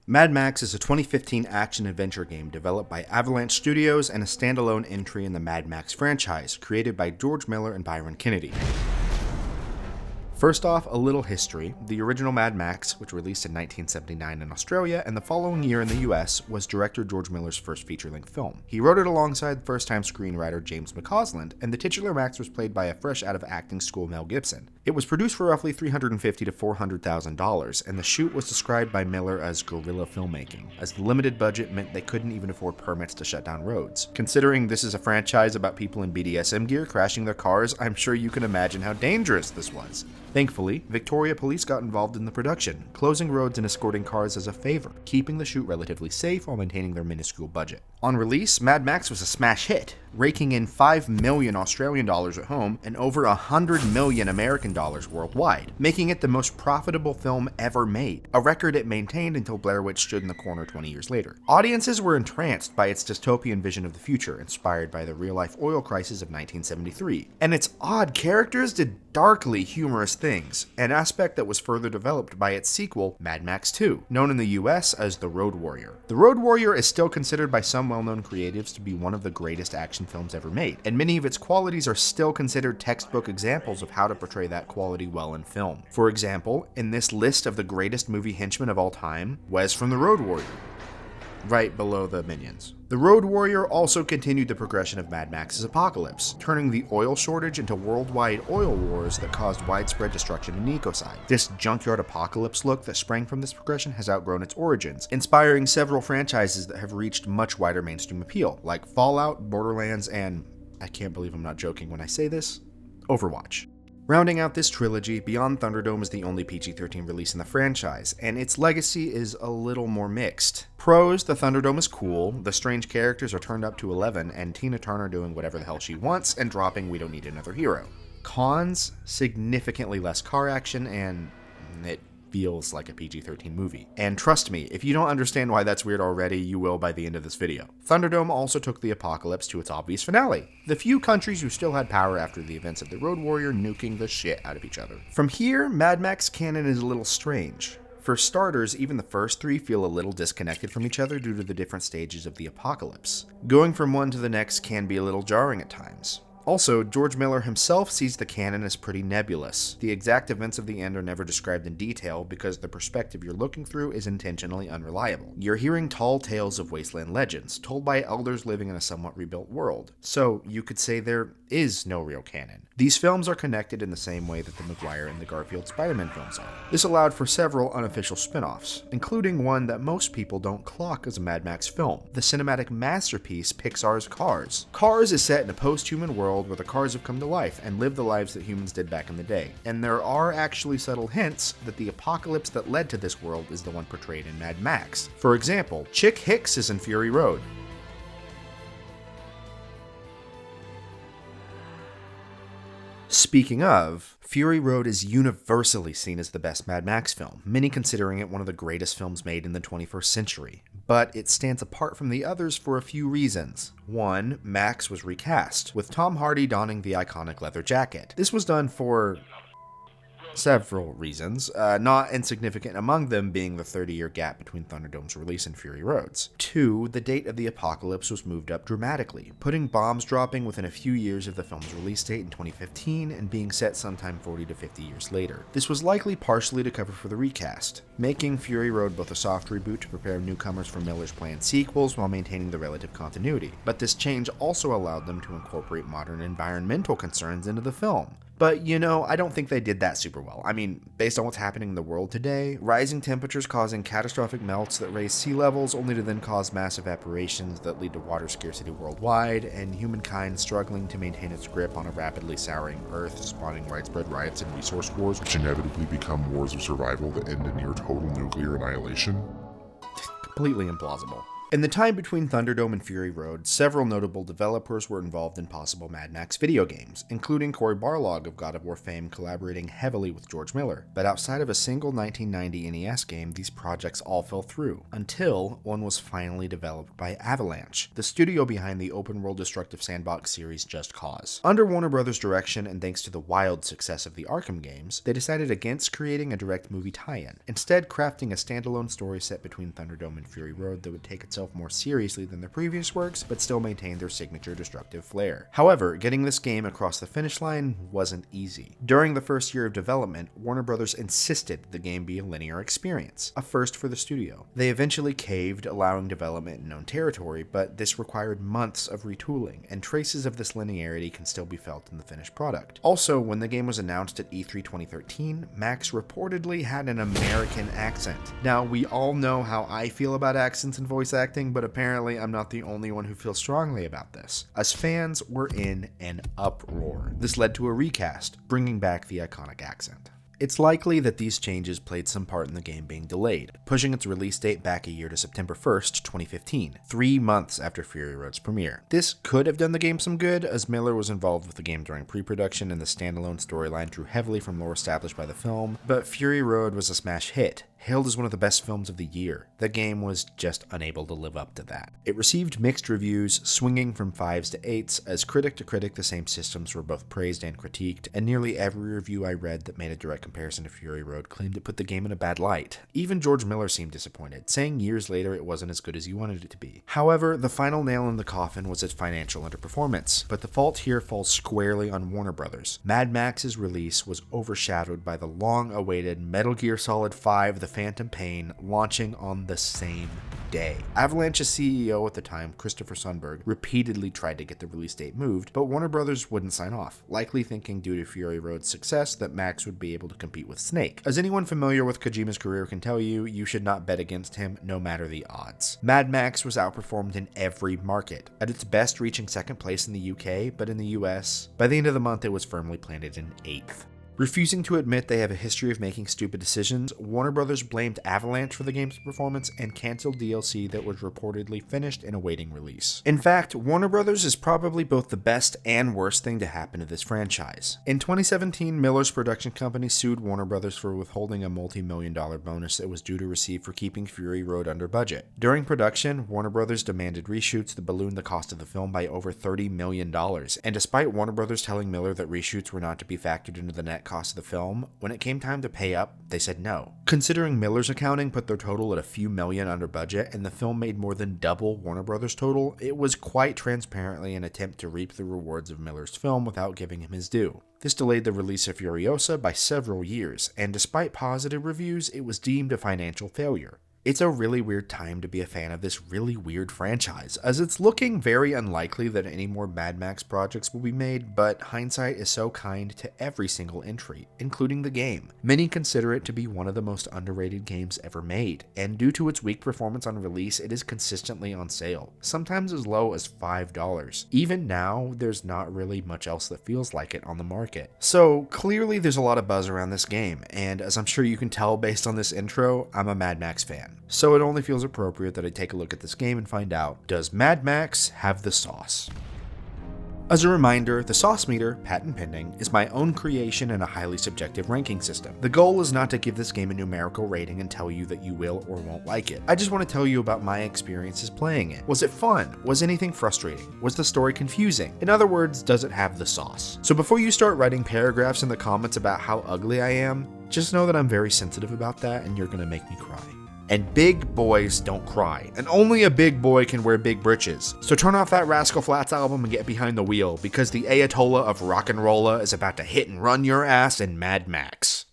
Mad Max is a 2015 action-adventure game developed by Avalanche Studios and a standalone entry in the Mad Max franchise, created by George Miller and Byron Kennedy. First off, a little history. The original Mad Max, which released in 1979 in Australia and the following year in the US, was director George Miller's first feature-length film. He wrote it alongside first-time screenwriter James McCausland, and the titular Max was played by a fresh-out-of-acting school Mel Gibson. It was produced for roughly $350,000 to $400,000, and the shoot was described by Miller as guerrilla filmmaking, as the limited budget meant they couldn't even afford permits to shut down roads. Considering this is a franchise about people in BDSM gear crashing their cars, I'm sure you can imagine how dangerous this was. Thankfully, Victoria police got involved in the production, closing roads and escorting cars as a favor, keeping the shoot relatively safe while maintaining their minuscule budget. On release, Mad Max was a smash hit, raking in $5 million Australian dollars at home and over $100 million American dollars worldwide, making it the most profitable film ever made, a record it maintained until Blair Witch stood in the corner 20 years later. Audiences were entranced by its dystopian vision of the future, inspired by the real-life oil crisis of 1973, and its odd characters did darkly humorous things, an aspect that was further developed by its sequel, Mad Max 2, known in the US as The Road Warrior. The Road Warrior is still considered by some well-known creatives to be one of the greatest action films ever made, and many of its qualities are still considered textbook examples of how to portray that quality well in film. For example, in this list of the greatest movie henchmen of all time, Wes from The Road Warrior, right below the Minions. The Road Warrior also continued the progression of Mad Max's apocalypse, turning the oil shortage into worldwide oil wars that caused widespread destruction and ecocide. This junkyard apocalypse look that sprang from this progression has outgrown its origins, inspiring several franchises that have reached much wider mainstream appeal, like Fallout, Borderlands, and, I can't believe I'm not joking when I say this, Overwatch. Rounding out this trilogy, Beyond Thunderdome is the only PG-13 release in the franchise, and its legacy is a little more mixed. Pros, the Thunderdome is cool, the strange characters are turned up to 11, and Tina Turner doing whatever the hell she wants and dropping We Don't Need Another Hero. Cons, significantly less car action, and it feels like a PG-13 movie. And trust me, if you don't understand why that's weird already, you will by the end of this video. Thunderdome also took the apocalypse to its obvious finale, the few countries who still had power after the events of the Road Warrior nuking the shit out of each other. From here, Mad Max canon is a little strange. For starters, even the first three feel a little disconnected from each other due to the different stages of the apocalypse. Going from one to the next can be a little jarring at times. Also, George Miller himself sees the canon as pretty nebulous. The exact events of the end are never described in detail because the perspective you're looking through is intentionally unreliable. You're hearing tall tales of wasteland legends, told by elders living in a somewhat rebuilt world. So, you could say there is no real canon. These films are connected in the same way that the Maguire and the Garfield Spider-Man films are. This allowed for several unofficial spin-offs, including one that most people don't clock as a Mad Max film, the cinematic masterpiece Pixar's Cars. Cars is set in a post-human world where the cars have come to life and live the lives that humans did back in the day. And there are actually subtle hints that the apocalypse that led to this world is the one portrayed in Mad Max. For example, Chick Hicks is in Fury Road. Speaking of, Fury Road is universally seen as the best Mad Max film, many considering it one of the greatest films made in the 21st century. But it stands apart from the others for a few reasons. One, Max was recast, with Tom Hardy donning the iconic leather jacket. This was done for several reasons, not insignificant among them being the 30-year gap between Thunderdome's release and Fury Road's. 2, the date of the apocalypse was moved up dramatically, putting bombs dropping within a few years of the film's release date in 2015 and being set sometime 40 to 50 years later. This was likely partially to cover for the recast, making Fury Road both a soft reboot to prepare newcomers for Miller's planned sequels while maintaining the relative continuity. But this change also allowed them to incorporate modern environmental concerns into the film. But, you know, I don't think they did that super well. I mean, based on what's happening in the world today, rising temperatures causing catastrophic melts that raise sea levels only to then cause mass evaporations that lead to water scarcity worldwide, and humankind struggling to maintain its grip on a rapidly souring Earth, spawning widespread riots and resource wars, which inevitably become wars of survival that end in near total nuclear annihilation. Completely implausible. In the time between Thunderdome and Fury Road, several notable developers were involved in possible Mad Max video games, including Cory Barlog of God of War fame collaborating heavily with George Miller. But outside of a single 1990 NES game, these projects all fell through, until one was finally developed by Avalanche, the studio behind the open-world destructive sandbox series Just Cause. Under Warner Bros. Direction and thanks to the wild success of the Arkham games, they decided against creating a direct movie tie-in, instead crafting a standalone story set between Thunderdome and Fury Road that would take itself more seriously than their previous works, but still maintain their signature destructive flair. However, getting this game across the finish line wasn't easy. During the first year of development, Warner Bros. Insisted the game be a linear experience, a first for the studio. They eventually caved, allowing development in known territory, but this required months of retooling, and traces of this linearity can still be felt in the finished product. Also, when the game was announced at E3 2013, Max reportedly had an American accent. Now, we all know how I feel about accents and voice acting, but apparently I'm not the only one who feels strongly about this. As fans were in an uproar. This led to a recast, bringing back the iconic accent. It's likely that these changes played some part in the game being delayed, pushing its release date back a year to September 1st, 2015, 3 months after Fury Road's premiere. This could have done the game some good, as Miller was involved with the game during pre-production and the standalone storyline drew heavily from lore established by the film, but Fury Road was a smash hit, hailed as one of the best films of the year. The game was just unable to live up to that. It received mixed reviews, swinging from 5s to 8s, as critic to critic the same systems were both praised and critiqued, and nearly every review I read that made a direct comparison to Fury Road claimed it put the game in a bad light. Even George Miller seemed disappointed, saying years later it wasn't as good as he wanted it to be. However, the final nail in the coffin was its financial underperformance, but the fault here falls squarely on Warner Bros. Mad Max's release was overshadowed by the long-awaited Metal Gear Solid 5: The Phantom Pain launching on the same day. Avalanche's CEO at the time, Christopher Sundberg, repeatedly tried to get the release date moved, but Warner Bros. Wouldn't sign off, likely thinking due to Fury Road's success that Max would be able to compete with Snake. As anyone familiar with Kojima's career can tell you, you should not bet against him no matter the odds. Mad Max was outperformed in every market, at its best reaching second place in the UK, but in the US, by the end of the month it was firmly planted in 8th. Refusing to admit they have a history of making stupid decisions, Warner Bros. Blamed Avalanche for the game's performance and canceled DLC that was reportedly finished and awaiting release. In fact, Warner Bros. Is probably both the best and worst thing to happen to this franchise. In 2017, Miller's production company sued Warner Bros. For withholding a multi-million-dollar bonus it was due to receive for keeping Fury Road under budget. During production, Warner Bros. Demanded reshoots that ballooned the cost of the film by over $30 million, and despite Warner Bros. Telling Miller that reshoots were not to be factored into the net cost of the film, when it came time to pay up, they said no. Considering Miller's accounting put their total at a few million under budget and the film made more than double Warner Brothers' total, it was quite transparently an attempt to reap the rewards of Miller's film without giving him his due. This delayed the release of Furiosa by several years, and despite positive reviews, it was deemed a financial failure. It's a really weird time to be a fan of this really weird franchise, as it's looking very unlikely that any more Mad Max projects will be made, but hindsight is so kind to every single entry, including the game. Many consider it to be one of the most underrated games ever made, and due to its weak performance on release, it is consistently on sale, sometimes as low as $5. Even now, there's not really much else that feels like it on the market. So clearly there's a lot of buzz around this game, and as I'm sure you can tell based on this intro, I'm a Mad Max fan. So it only feels appropriate that I take a look at this game and find out, does Mad Max have the sauce? As a reminder, the sauce meter, patent pending, is my own creation and a highly subjective ranking system. The goal is not to give this game a numerical rating and tell you that you will or won't like it. I just want to tell you about my experiences playing it. Was it fun? Was anything frustrating? Was the story confusing? In other words, does it have the sauce? So before you start writing paragraphs in the comments about how ugly I am, just know that I'm very sensitive about that and you're gonna make me cry. And big boys don't cry, and only a big boy can wear big britches. So turn off that Rascal Flatts album and get behind the wheel, because the Ayatollah of rock and rolla is about to hit and run your ass in Mad Max.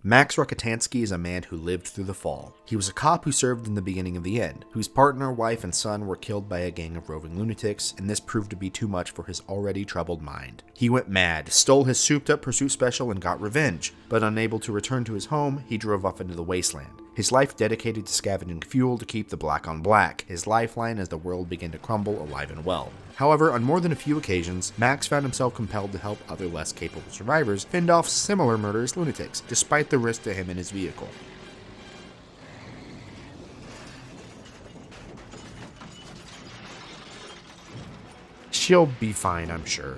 Max Rokitansky is a man who lived through the fall. He was a cop who served in the beginning of the end, whose partner, wife, and son were killed by a gang of roving lunatics, and this proved to be too much for his already troubled mind. He went mad, stole his souped-up pursuit special, and got revenge, but unable to return to his home, he drove off into the wasteland. His life dedicated to scavenging fuel to keep the black on black, his lifeline as the world began to crumble alive and well. However, on more than a few occasions, Max found himself compelled to help other less capable survivors fend off similar murderous lunatics, despite the risk to him and his vehicle. She'll be fine, I'm sure.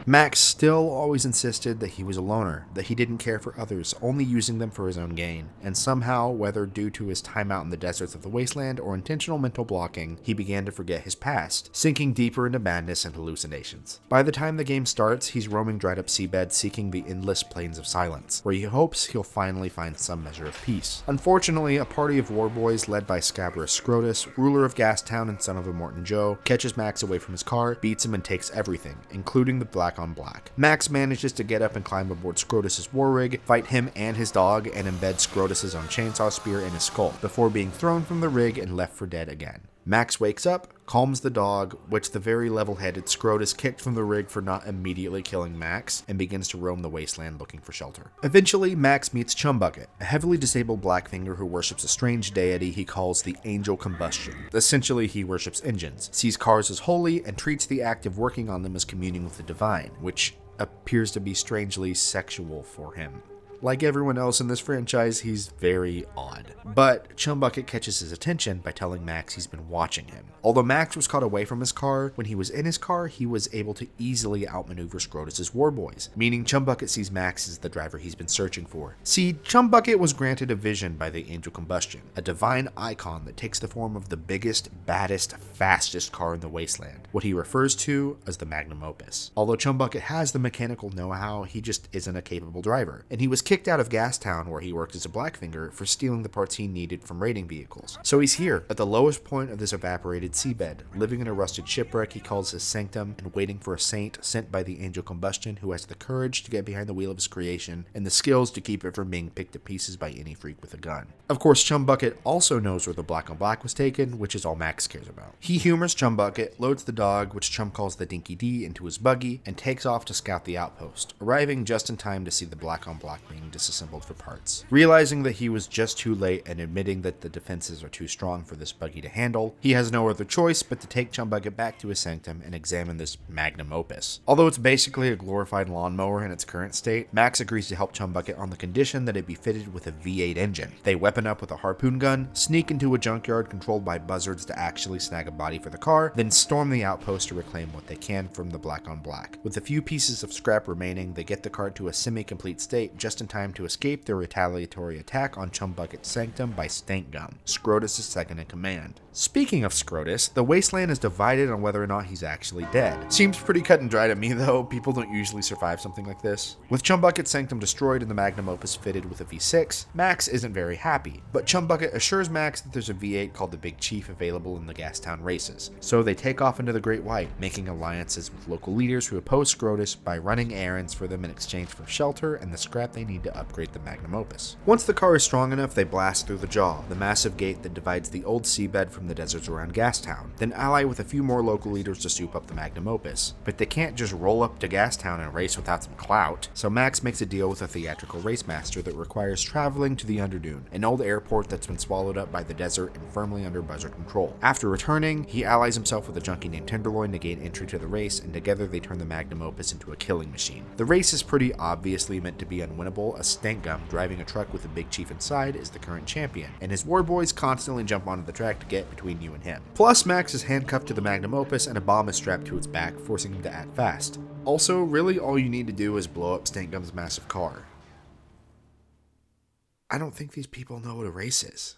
Max still always insisted that he was a loner, that he didn't care for others, only using them for his own gain. And somehow, whether due to his time out in the deserts of the wasteland or intentional mental blocking, he began to forget his past, sinking deeper into madness and hallucinations. By the time the game starts, he's roaming dried up seabeds seeking the endless plains of silence, where he hopes he'll finally find some measure of peace. Unfortunately, a party of war boys led by Scabrous Scrotus, ruler of Gastown and son of Immortan Joe, catches Max away from his car, beats him and takes everything, including the black on black. Max manages to get up and climb aboard Scrotus's war rig, fight him and his dog, and embed Scrotus's own chainsaw spear in his skull, before being thrown from the rig and left for dead again. Max wakes up, calms the dog, which the very level-headed Scrotus kicked from the rig for not immediately killing Max, and begins to roam the wasteland looking for shelter. Eventually, Max meets Chumbucket, a heavily disabled Blackfinger who worships a strange deity he calls the Angel Combustion. Essentially, he worships engines, sees cars as holy, and treats the act of working on them as communing with the divine, which appears to be strangely sexual for him. Like everyone else in this franchise, he's very odd. But Chumbucket catches his attention by telling Max he's been watching him. Although Max was caught away from his car, when he was in his car, he was able to easily outmaneuver Scrotus's warboys, meaning Chumbucket sees Max as the driver he's been searching for. See, Chumbucket was granted a vision by the Angel Combustion, a divine icon that takes the form of the biggest, baddest, fastest car in the wasteland, what he refers to as the Magnum Opus. Although Chumbucket has the mechanical know-how, he just isn't a capable driver, and he was kicked out of Gastown, where he worked as a Blackfinger, for stealing the parts he needed from raiding vehicles. So he's here, at the lowest point of this evaporated seabed, living in a rusted shipwreck he calls his sanctum, and waiting for a saint sent by the Angel Combustion who has the courage to get behind the wheel of his creation, and the skills to keep it from being picked to pieces by any freak with a gun. Of course, Chumbucket also knows where the black on black was taken, which is all Max cares about. He humors Chumbucket, loads the dog, which Chum calls the Dinky D, into his buggy, and takes off to scout the outpost, arriving just in time to see the black on black being disassembled for parts. Realizing that he was just too late and admitting that the defenses are too strong for this buggy to handle, he has no other choice but to take Chumbucket back to his sanctum and examine this magnum opus. Although it's basically a glorified lawnmower in its current state, Max agrees to help Chumbucket on the condition that it be fitted with a V8 engine. They weapon up with a harpoon gun, sneak into a junkyard controlled by buzzards to actually snag a body for the car, then storm the outpost to reclaim what they can from the black on black. With a few pieces of scrap remaining, they get the car to a semi-complete state just in time to escape their retaliatory attack on Chumbucket's sanctum by Stank Gum, Scrotus' second in command. Speaking of Scrotus, the wasteland is divided on whether or not he's actually dead. Seems pretty cut and dry to me though, people don't usually survive something like this. With Chumbucket's sanctum destroyed and the magnum opus fitted with a V6, Max isn't very happy, but Chumbucket assures Max that there's a V8 called the Big Chief available in the Gastown races. So they take off into the Great White, making alliances with local leaders who oppose Scrotus by running errands for them in exchange for shelter and the scrap they need to upgrade the magnum opus. Once the car is strong enough, they blast through the Jaw, the massive gate that divides the old seabed from the deserts around Gastown, then ally with a few more local leaders to soup up the magnum opus. But they can't just roll up to Gastown and race without some clout, so Max makes a deal with a theatrical race master that requires traveling to the Underdune, an old airport that's been swallowed up by the desert and firmly under buzzard control. After returning, he allies himself with a junkie named Tenderloin to gain entry to the race, and together they turn the magnum opus into a killing machine. The race is pretty obviously meant to be unwinnable, as Stank Gum, driving a truck with a Big Chief inside, is the current champion, and his war boys constantly jump onto the track to get between you and him. Plus, Max is handcuffed to the magnum opus and a bomb is strapped to its back, forcing him to act fast. Also, really all you need to do is blow up Stank Gum's massive car. I don't think these people know what a race is.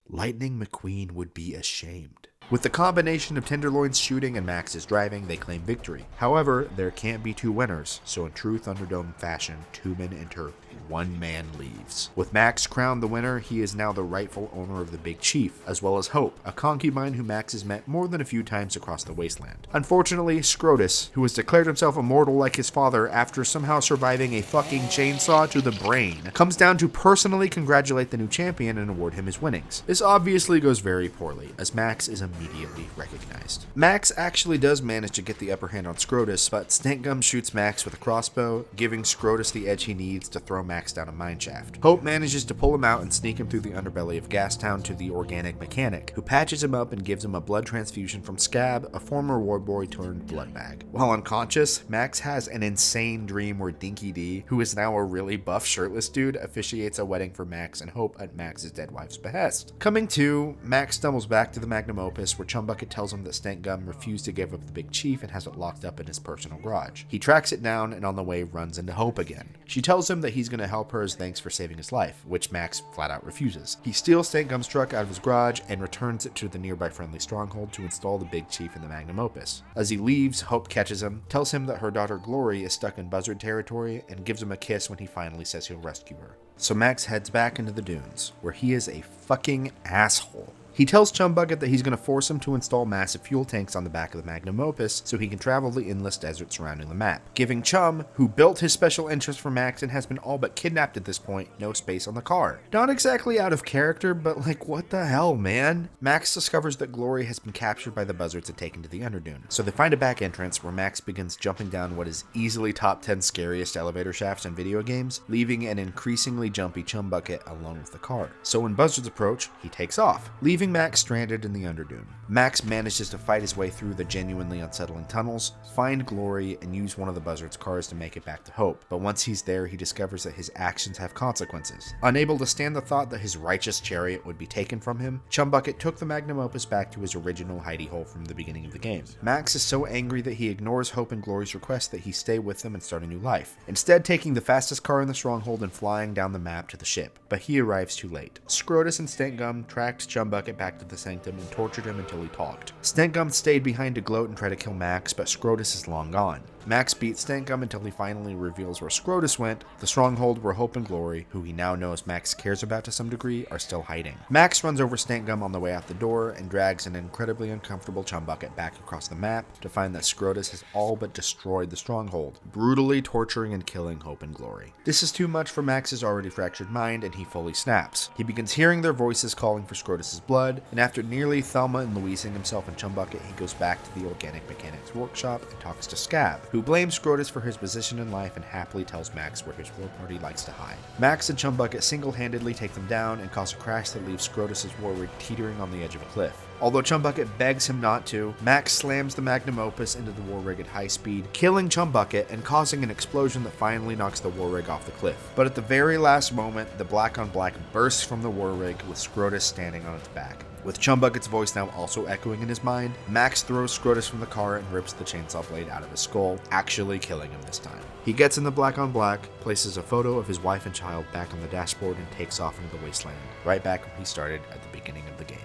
Lightning McQueen would be ashamed. With the combination of Tenderloin's shooting and Max's driving, they claim victory. However, there can't be two winners, so in true Thunderdome fashion, 2 men enter, 1 man leaves. With Max crowned the winner, he is now the rightful owner of the Big Chief, as well as Hope, a concubine who Max has met more than a few times across the wasteland. Unfortunately, Scrotus, who has declared himself immortal like his father after somehow surviving a fucking chainsaw to the brain, comes down to personally congratulate the new champion and award him his winnings. This obviously goes very poorly, as Max is immediately recognized. Max actually does manage to get the upper hand on Scrotus, but Stank Gum shoots Max with a crossbow, giving Scrotus the edge he needs to throw Max down a mineshaft. Hope manages to pull him out and sneak him through the underbelly of Gastown to the organic mechanic, who patches him up and gives him a blood transfusion from Scab, a former war boy turned blood bag. While unconscious, Max has an insane dream where Dinky D, who is now a really buff shirtless dude, officiates a wedding for Max and Hope at Max's dead wife's behest. Coming to, Max stumbles back to the magnum opus office where Chumbucket tells him that Stank Gum refused to give up the Big Chief and has it locked up in his personal garage. He tracks it down and on the way runs into Hope again. She tells him that he's going to help her as thanks for saving his life, which Max flat out refuses. He steals Stank Gum's truck out of his garage and returns it to the nearby friendly stronghold to install the Big Chief in the magnum opus. As he leaves, Hope catches him, tells him that her daughter Glory is stuck in buzzard territory, and gives him a kiss when he finally says he'll rescue her. So Max heads back into the dunes, where he is a fucking asshole. He tells Chumbucket that he's going to force him to install massive fuel tanks on the back of the magnum opus so he can travel the endless desert surrounding the map, giving Chum, who built his special interest for Max and has been all but kidnapped at this point, no space on the car. Not exactly out of character, but like, what the hell, man? Max discovers that Glory has been captured by the buzzards and taken to the Underdune, so they find a back entrance where Max begins jumping down what is easily top 10 scariest elevator shafts in video games, leaving an increasingly jumpy Chumbucket alone with the car. So when buzzards approach, he takes off, leaving Max stranded in the Underdune. Max manages to fight his way through the genuinely unsettling tunnels, find Glory, and use one of the buzzard's cars to make it back to Hope. But once he's there, he discovers that his actions have consequences. Unable to stand the thought that his righteous chariot would be taken from him, Chumbucket took the magnum opus back to his original hidey hole from the beginning of the game. Max is so angry that he ignores Hope and Glory's request that he stay with them and start a new life, instead taking the fastest car in the stronghold and flying down the map to the ship. But he arrives too late. Scrotus and Stank Gum tracked Chumbucket back to the sanctum and tortured him until he talked. Stank Gum stayed behind to gloat and try to kill Max, but Scrotus is long gone. Max beats Stank Gum until he finally reveals where Scrotus went, the stronghold where Hope and Glory, who he now knows Max cares about to some degree, are still hiding. Max runs over Stank Gum on the way out the door and drags an incredibly uncomfortable Chumbucket back across the map to find that Scrotus has all but destroyed the stronghold, brutally torturing and killing Hope and Glory. This is too much for Max's already fractured mind, and he fully snaps. He begins hearing their voices calling for Scrotus's blood, and after nearly Thelma and Louising himself in Chumbucket, he goes back to the Organic Mechanics workshop and talks to Scab, who blames Scrotus for his position in life and happily tells Max where his war party likes to hide. Max and Chumbucket single-handedly take them down and cause a crash that leaves Scrotus's war rig teetering on the edge of a cliff. Although Chumbucket begs him not to, Max slams the magnum opus into the war rig at high speed, killing Chumbucket and causing an explosion that finally knocks the war rig off the cliff. But at the very last moment, the black on black bursts from the war rig with Scrotus standing on its back. With Chumbucket's voice now also echoing in his mind, Max throws Scrotus from the car and rips the chainsaw blade out of his skull, actually killing him this time. He gets in the black on black, places a photo of his wife and child back on the dashboard, and takes off into the wasteland, right back when he started at the beginning of the game.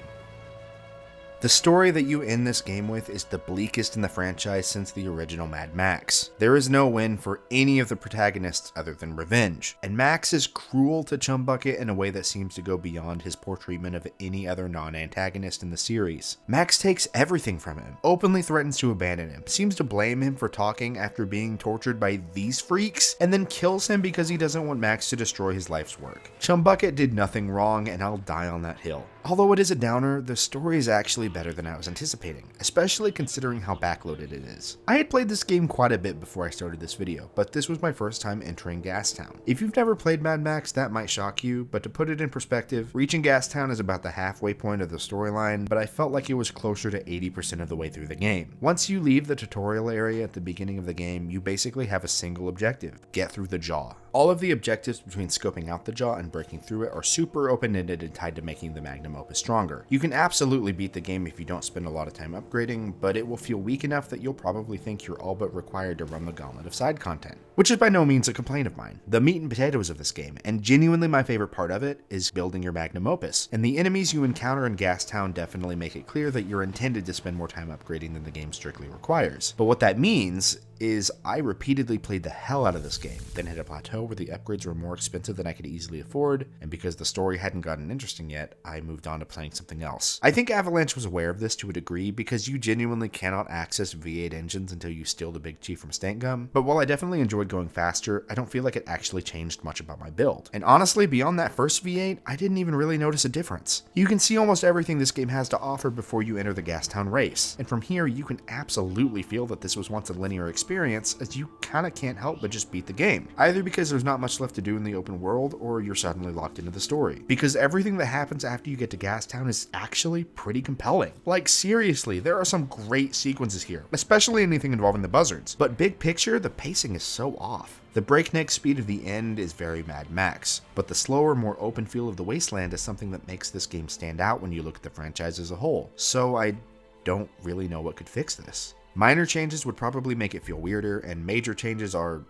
The story that you end this game with is the bleakest in the franchise since the original Mad Max. There is no win for any of the protagonists other than revenge, and Max is cruel to Chumbucket in a way that seems to go beyond his poor treatment of any other non-antagonist in the series. Max takes everything from him, openly threatens to abandon him, seems to blame him for talking after being tortured by these freaks, and then kills him because he doesn't want Max to destroy his life's work. Chumbucket did nothing wrong, and I'll die on that hill. Although it is a downer, the story is actually better than I was anticipating, especially considering how backloaded it is. I had played this game quite a bit before I started this video, but this was my first time entering Gastown. If you've never played Mad Max, that might shock you, but to put it in perspective, reaching Gastown is about the halfway point of the storyline, but I felt like it was closer to 80% of the way through the game. Once you leave the tutorial area at the beginning of the game, you basically have a single objective: get through the jaw. All of the objectives between scoping out the jaw and breaking through it are super open-ended and tied to making the magnum opus stronger. You can absolutely beat the game if you don't spend a lot of time upgrading, but it will feel weak enough that you'll probably think you're all but required to run the gauntlet of side content. Which is by no means a complaint of mine. The meat and potatoes of this game, and genuinely my favorite part of it, is building your magnum opus. And the enemies you encounter in Gastown definitely make it clear that you're intended to spend more time upgrading than the game strictly requires. But what that means is I repeatedly played the hell out of this game, then hit a plateau where the upgrades were more expensive than I could easily afford, and because the story hadn't gotten interesting yet, I moved on to playing something else. I think Avalanche was aware of this to a degree because you genuinely cannot access V8 engines until you steal the Big Chief from Stank Gum, but while I definitely enjoyed going faster, I don't feel like it actually changed much about my build. And honestly, beyond that first V8, I didn't even really notice a difference. You can see almost everything this game has to offer before you enter the Gastown race, and from here you can absolutely feel that this was once a linear experience, as you kinda can't help but just beat the game, either because there's not much left to do in the open world, or you're suddenly locked into the story. Because everything that happens after you get to Gastown is actually pretty compelling. Like seriously, there are some great sequences here, especially anything involving the buzzards, but big picture, the pacing is so off. The breakneck speed of the end is very Mad Max, but the slower, more open feel of the wasteland is something that makes this game stand out when you look at the franchise as a whole. So I don't really know what could fix this. Minor changes would probably make it feel weirder, and major changes are,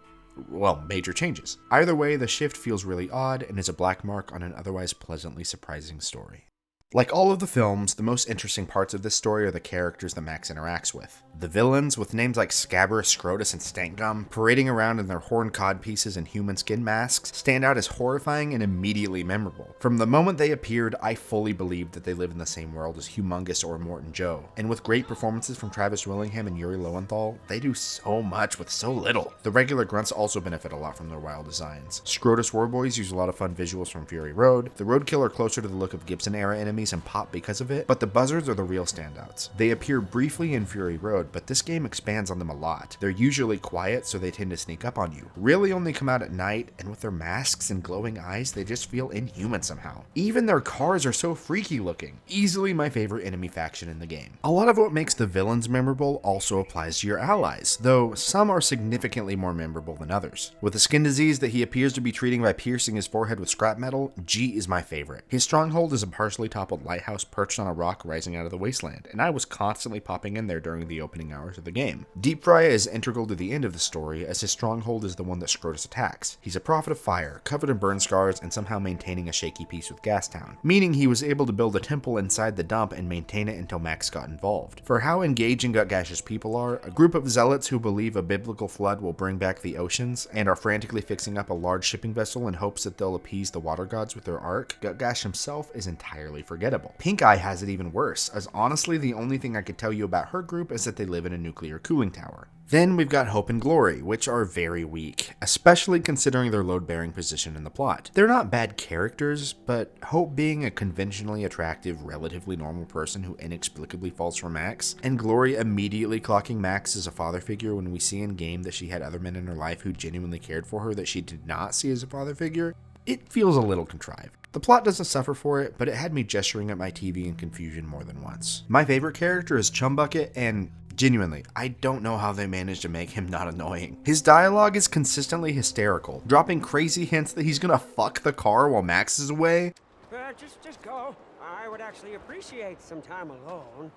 well, major changes. Either way, the shift feels really odd and is a black mark on an otherwise pleasantly surprising story. Like all of the films, the most interesting parts of this story are the characters that Max interacts with. The villains, with names like Scabrous, Scrotus, and Stankgum, parading around in their horn codpieces and human skin masks, stand out as horrifying and immediately memorable. From the moment they appeared, I fully believed that they live in the same world as Humongous or Morton Joe. And with great performances from Travis Willingham and Yuri Lowenthal, they do so much with so little. The regular grunts also benefit a lot from their wild designs. Scrotus Warboys use a lot of fun visuals from Fury Road. The Roadkill are closer to the look of Gibson-era enemies and pop because of it, but the buzzards are the real standouts. They appear briefly in Fury Road, but this game expands on them a lot. They're usually quiet, so they tend to sneak up on you. Really only come out at night, and with their masks and glowing eyes, they just feel inhuman somehow. Even their cars are so freaky looking. Easily my favorite enemy faction in the game. A lot of what makes the villains memorable also applies to your allies, though some are significantly more memorable than others. With the skin disease that he appears to be treating by piercing his forehead with scrap metal, G is my favorite. His stronghold is a partially toppled lighthouse perched on a rock rising out of the wasteland, and I was constantly popping in there during the opening hours of the game. Deep Fry is integral to the end of the story, as his stronghold is the one that Scrotus attacks. He's a prophet of fire, covered in burn scars, and somehow maintaining a shaky peace with Gastown, meaning he was able to build a temple inside the dump and maintain it until Max got involved. For how engaging Gutgash's people are, a group of zealots who believe a biblical flood will bring back the oceans, and are frantically fixing up a large shipping vessel in hopes that they'll appease the water gods with their ark, Gutgash himself is entirely forgettable. Pink Eye has it even worse, as honestly the only thing I could tell you about her group is that they live in a nuclear cooling tower. Then we've got Hope and Glory, which are very weak, especially considering their load-bearing position in the plot. They're not bad characters, but Hope being a conventionally attractive, relatively normal person who inexplicably falls for Max, and Glory immediately clocking Max as a father figure when we see in-game that she had other men in her life who genuinely cared for her that she did not see as a father figure, it feels a little contrived. The plot doesn't suffer for it, but it had me gesturing at my TV in confusion more than once. My favorite character is Chumbucket, and genuinely, I don't know how they managed to make him not annoying. His dialogue is consistently hysterical, dropping crazy hints that he's gonna fuck the car while Max is away. Just go. I would actually appreciate some time alone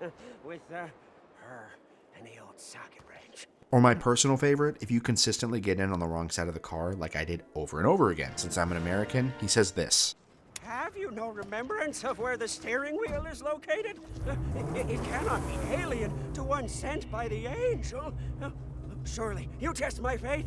with her and the old socket wrench. Or my personal favorite, if you consistently get in on the wrong side of the car, like I did over and over again since I'm an American, he says this. Have you no remembrance of where the steering wheel is located? It cannot be alien to one sent by the angel. Surely, you test my faith.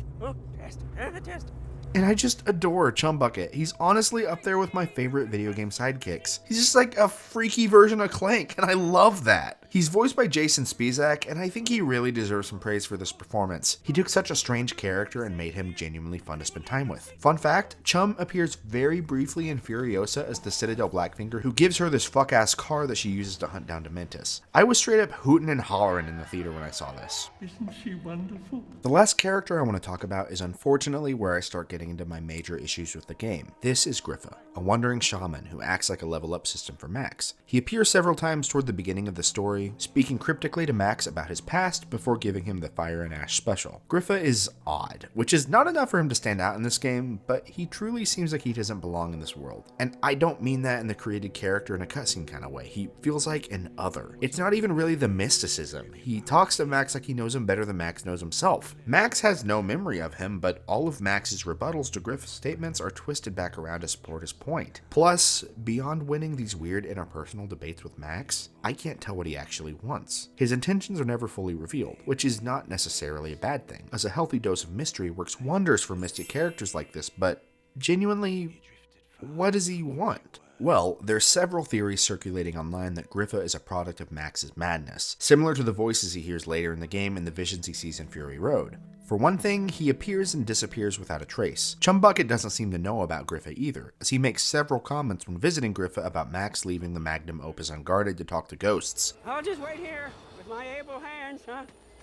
Test. And I just adore Chumbucket. He's honestly up there with my favorite video game sidekicks. He's just like a freaky version of Clank, and I love that. He's voiced by Jason Spizak, and I think he really deserves some praise for this performance. He took such a strange character and made him genuinely fun to spend time with. Fun fact, Chum appears very briefly in Furiosa as the Citadel Blackfinger who gives her this fuck-ass car that she uses to hunt down Dementus. I was straight up hooting and hollering in the theater when I saw this. Isn't she wonderful? The last character I want to talk about is unfortunately where I start getting into my major issues with the game. This is Griffa, a wandering shaman who acts like a level up system for Max. He appears several times toward the beginning of the story, speaking cryptically to Max about his past before giving him the Fire and Ash special. Griffa is odd, which is not enough for him to stand out in this game, but he truly seems like he doesn't belong in this world. And I don't mean that in the created character in a cutscene kind of way. He feels like an other. It's not even really the mysticism. He talks to Max like he knows him better than Max knows himself. Max has no memory of him, but all of Max's rebuttals to Griffa's statements are twisted back around to support his point. Plus, beyond winning these weird interpersonal debates with Max, I can't tell what he actually wants. His intentions are never fully revealed, which is not necessarily a bad thing, as a healthy dose of mystery works wonders for mystic characters like this, but genuinely, what does he want? Well, there's several theories circulating online that Griffa is a product of Max's madness, similar to the voices he hears later in the game and the visions he sees in Fury Road. For one thing, he appears and disappears without a trace. Chumbucket doesn't seem to know about Griffa either, as he makes several comments when visiting Griffa about Max leaving the magnum opus unguarded to talk to ghosts. I'll just wait here with my able hands,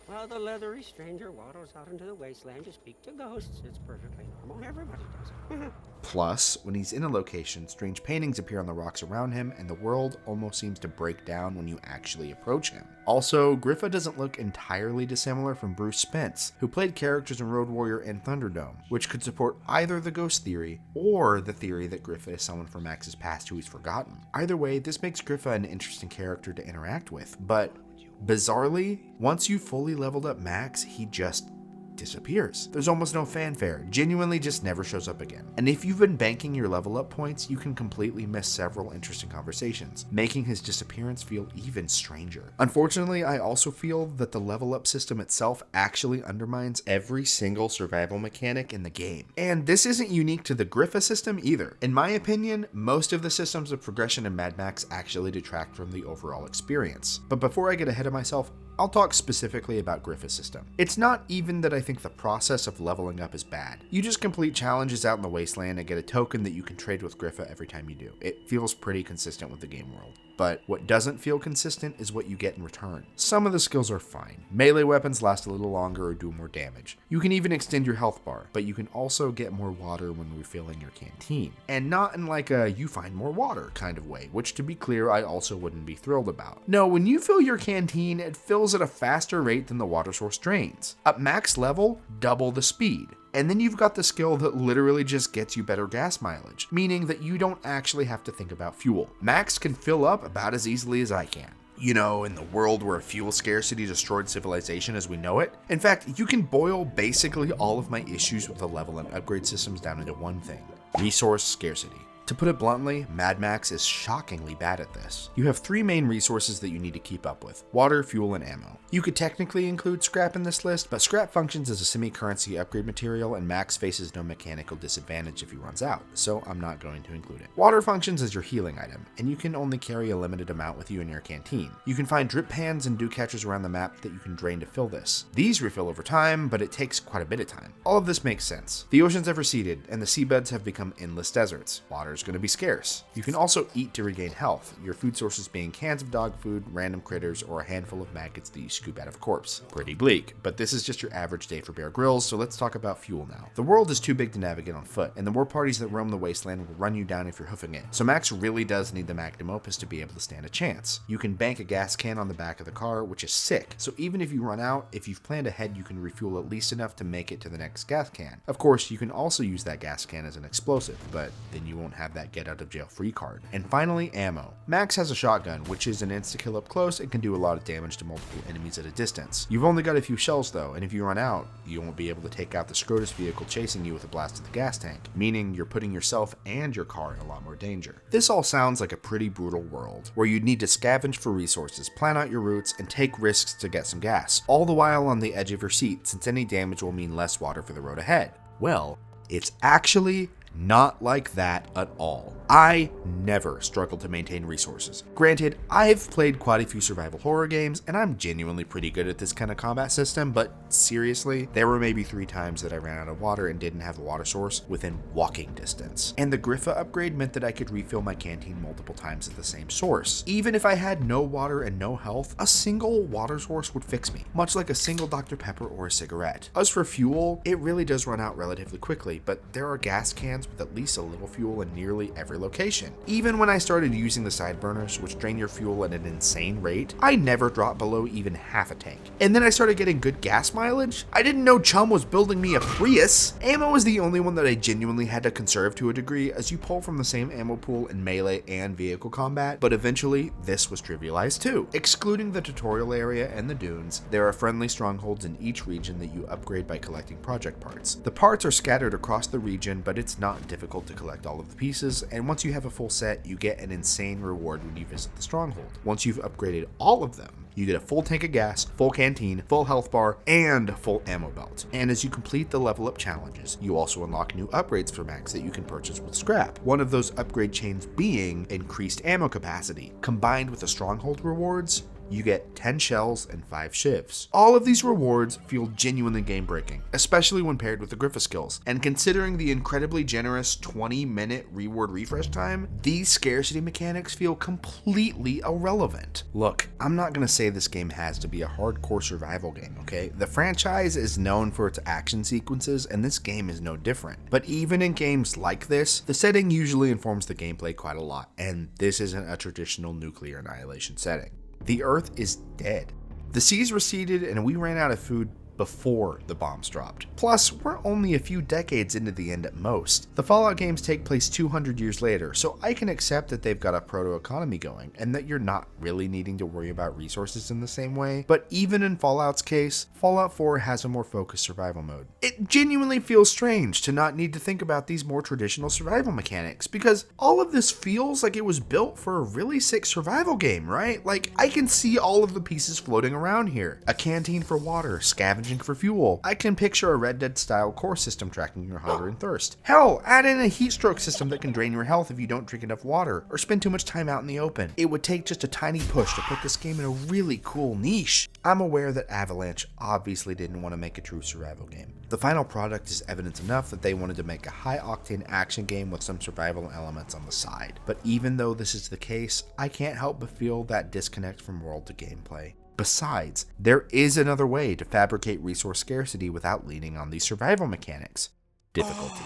while the leathery stranger waddles out into the wasteland to speak to ghosts. It's perfectly normal. Everybody does it. Plus, when he's in a location, strange paintings appear on the rocks around him, and the world almost seems to break down when you actually approach him. Also, Griffa doesn't look entirely dissimilar from Bruce Spence, who played characters in Road Warrior and Thunderdome, which could support either the ghost theory, or the theory that Griffa is someone from Max's past who he's forgotten. Either way, this makes Griffa an interesting character to interact with, but Bizarrely, once you've fully leveled up Max, he just disappears. There's almost no fanfare, genuinely just never shows up again. And if you've been banking your level up points, you can completely miss several interesting conversations, making his disappearance feel even stranger. Unfortunately, I also feel that the level up system itself actually undermines every single survival mechanic in the game. And this isn't unique to the Griffa system either. In my opinion, most of the systems of progression in Mad Max actually detract from the overall experience. But before I get ahead of myself, I'll talk specifically about Griffa's system. It's not even that I think the process of leveling up is bad. You just complete challenges out in the wasteland and get a token that you can trade with Griffa every time you do. It feels pretty consistent with the game world. But what doesn't feel consistent is what you get in return. Some of the skills are fine. Melee weapons last a little longer or do more damage. You can even extend your health bar, but you can also get more water when refilling your canteen. And not in like a you find more water kind of way, which to be clear, I also wouldn't be thrilled about. No, when you fill your canteen, it fills at a faster rate than the water source drains. At max level, double the speed. And then you've got the skill that literally just gets you better gas mileage, meaning that you don't actually have to think about fuel. Max can fill up about as easily as I can. You know, in the world where fuel scarcity destroyed civilization as we know it. In fact, you can boil basically all of my issues with the level and upgrade systems down into one thing: resource scarcity. To put it bluntly, Mad Max is shockingly bad at this. You have three main resources that you need to keep up with: water, fuel, and ammo. You could technically include scrap in this list, but scrap functions as a semi-currency upgrade material, and Max faces no mechanical disadvantage if he runs out, so I'm not going to include it. Water functions as your healing item, and you can only carry a limited amount with you in your canteen. You can find drip pans and dew catchers around the map that you can drain to fill this. These refill over time, but it takes quite a bit of time. All of this makes sense. The oceans have receded, and the seabeds have become endless deserts. Water is going to be scarce. You can also eat to regain health, your food sources being cans of dog food, random critters, or a handful of maggots that you scoop out of a corpse. Pretty bleak, but this is just your average day for Bear Grylls, so let's talk about fuel now. The world is too big to navigate on foot, and the war parties that roam the wasteland will run you down if you're hoofing it, so Max really does need the magnum opus to be able to stand a chance. You can bank a gas can on the back of the car, which is sick, so even if you run out, if you've planned ahead, you can refuel at least enough to make it to the next gas can. Of course, you can also use that gas can as an explosive, but then you won't have that get out of jail free card. And finally, ammo. Max has a shotgun, which is an insta-kill up close and can do a lot of damage to multiple enemies at a distance. You've only got a few shells though, and if you run out, you won't be able to take out the Scrotus vehicle chasing you with a blast of the gas tank, meaning you're putting yourself and your car in a lot more danger. This all sounds like a pretty brutal world, where you'd need to scavenge for resources, plan out your routes, and take risks to get some gas, all the while on the edge of your seat, since any damage will mean less water for the road ahead. Well, it's actually not like that at all. I never struggled to maintain resources. Granted, I've played quite a few survival horror games, and I'm genuinely pretty good at this kind of combat system, but seriously, there were maybe 3 times that I ran out of water and didn't have a water source within walking distance. And the Griffa upgrade meant that I could refill my canteen multiple times at the same source. Even if I had no water and no health, a single water source would fix me, much like a single Dr. Pepper or a cigarette. As for fuel, it really does run out relatively quickly, but there are gas cans with at least a little fuel in nearly every location. Even when I started using the side burners, which drain your fuel at an insane rate, I never dropped below even half a tank. And then I started getting good gas mileage. I didn't know Chum was building me a Prius. Ammo is the only one that I genuinely had to conserve to a degree, as you pull from the same ammo pool in melee and vehicle combat, but eventually this was trivialized too. Excluding the tutorial area and the dunes, there are friendly strongholds in each region that you upgrade by collecting project parts. The parts are scattered across the region, but it's not difficult to collect all of the pieces, and once you have a full set, you get an insane reward when you visit the stronghold. Once you've upgraded all of them, you get a full tank of gas, full canteen, full health bar, and full ammo belt. And as you complete the level up challenges, you also unlock new upgrades for Max that you can purchase with scrap. One of those upgrade chains being increased ammo capacity. Combined with the stronghold rewards, you get 10 shells and 5 shivs. All of these rewards feel genuinely game-breaking, especially when paired with the Griffa skills. And considering the incredibly generous 20-minute reward refresh time, these scarcity mechanics feel completely irrelevant. Look, I'm not gonna say this game has to be a hardcore survival game, okay? The franchise is known for its action sequences, and this game is no different. But even in games like this, the setting usually informs the gameplay quite a lot, and this isn't a traditional nuclear annihilation setting. The Earth is dead. The seas receded and we ran out of food before the bombs dropped. Plus, we're only a few decades into the end at most. The Fallout games take place 200 years later, so I can accept that they've got a proto-economy going, and that you're not really needing to worry about resources in the same way, but even in Fallout's case, Fallout 4 has a more focused survival mode. It genuinely feels strange to not need to think about these more traditional survival mechanics, because all of this feels like it was built for a really sick survival game, right? Like, I can see all of the pieces floating around here. A canteen for water, scavenging for fuel. I can picture a Red Dead style core system tracking your hunger and thirst. Hell, add in a heat stroke system that can drain your health if you don't drink enough water or spend too much time out in the open. It would take just a tiny push to put this game in a really cool niche. I'm aware that Avalanche obviously didn't want to make a true survival game. The final product is evidence enough that they wanted to make a high-octane action game with some survival elements on the side. But even though this is the case, I can't help but feel that disconnect from world to gameplay. Besides, there is another way to fabricate resource scarcity without leaning on these survival mechanics: difficulty.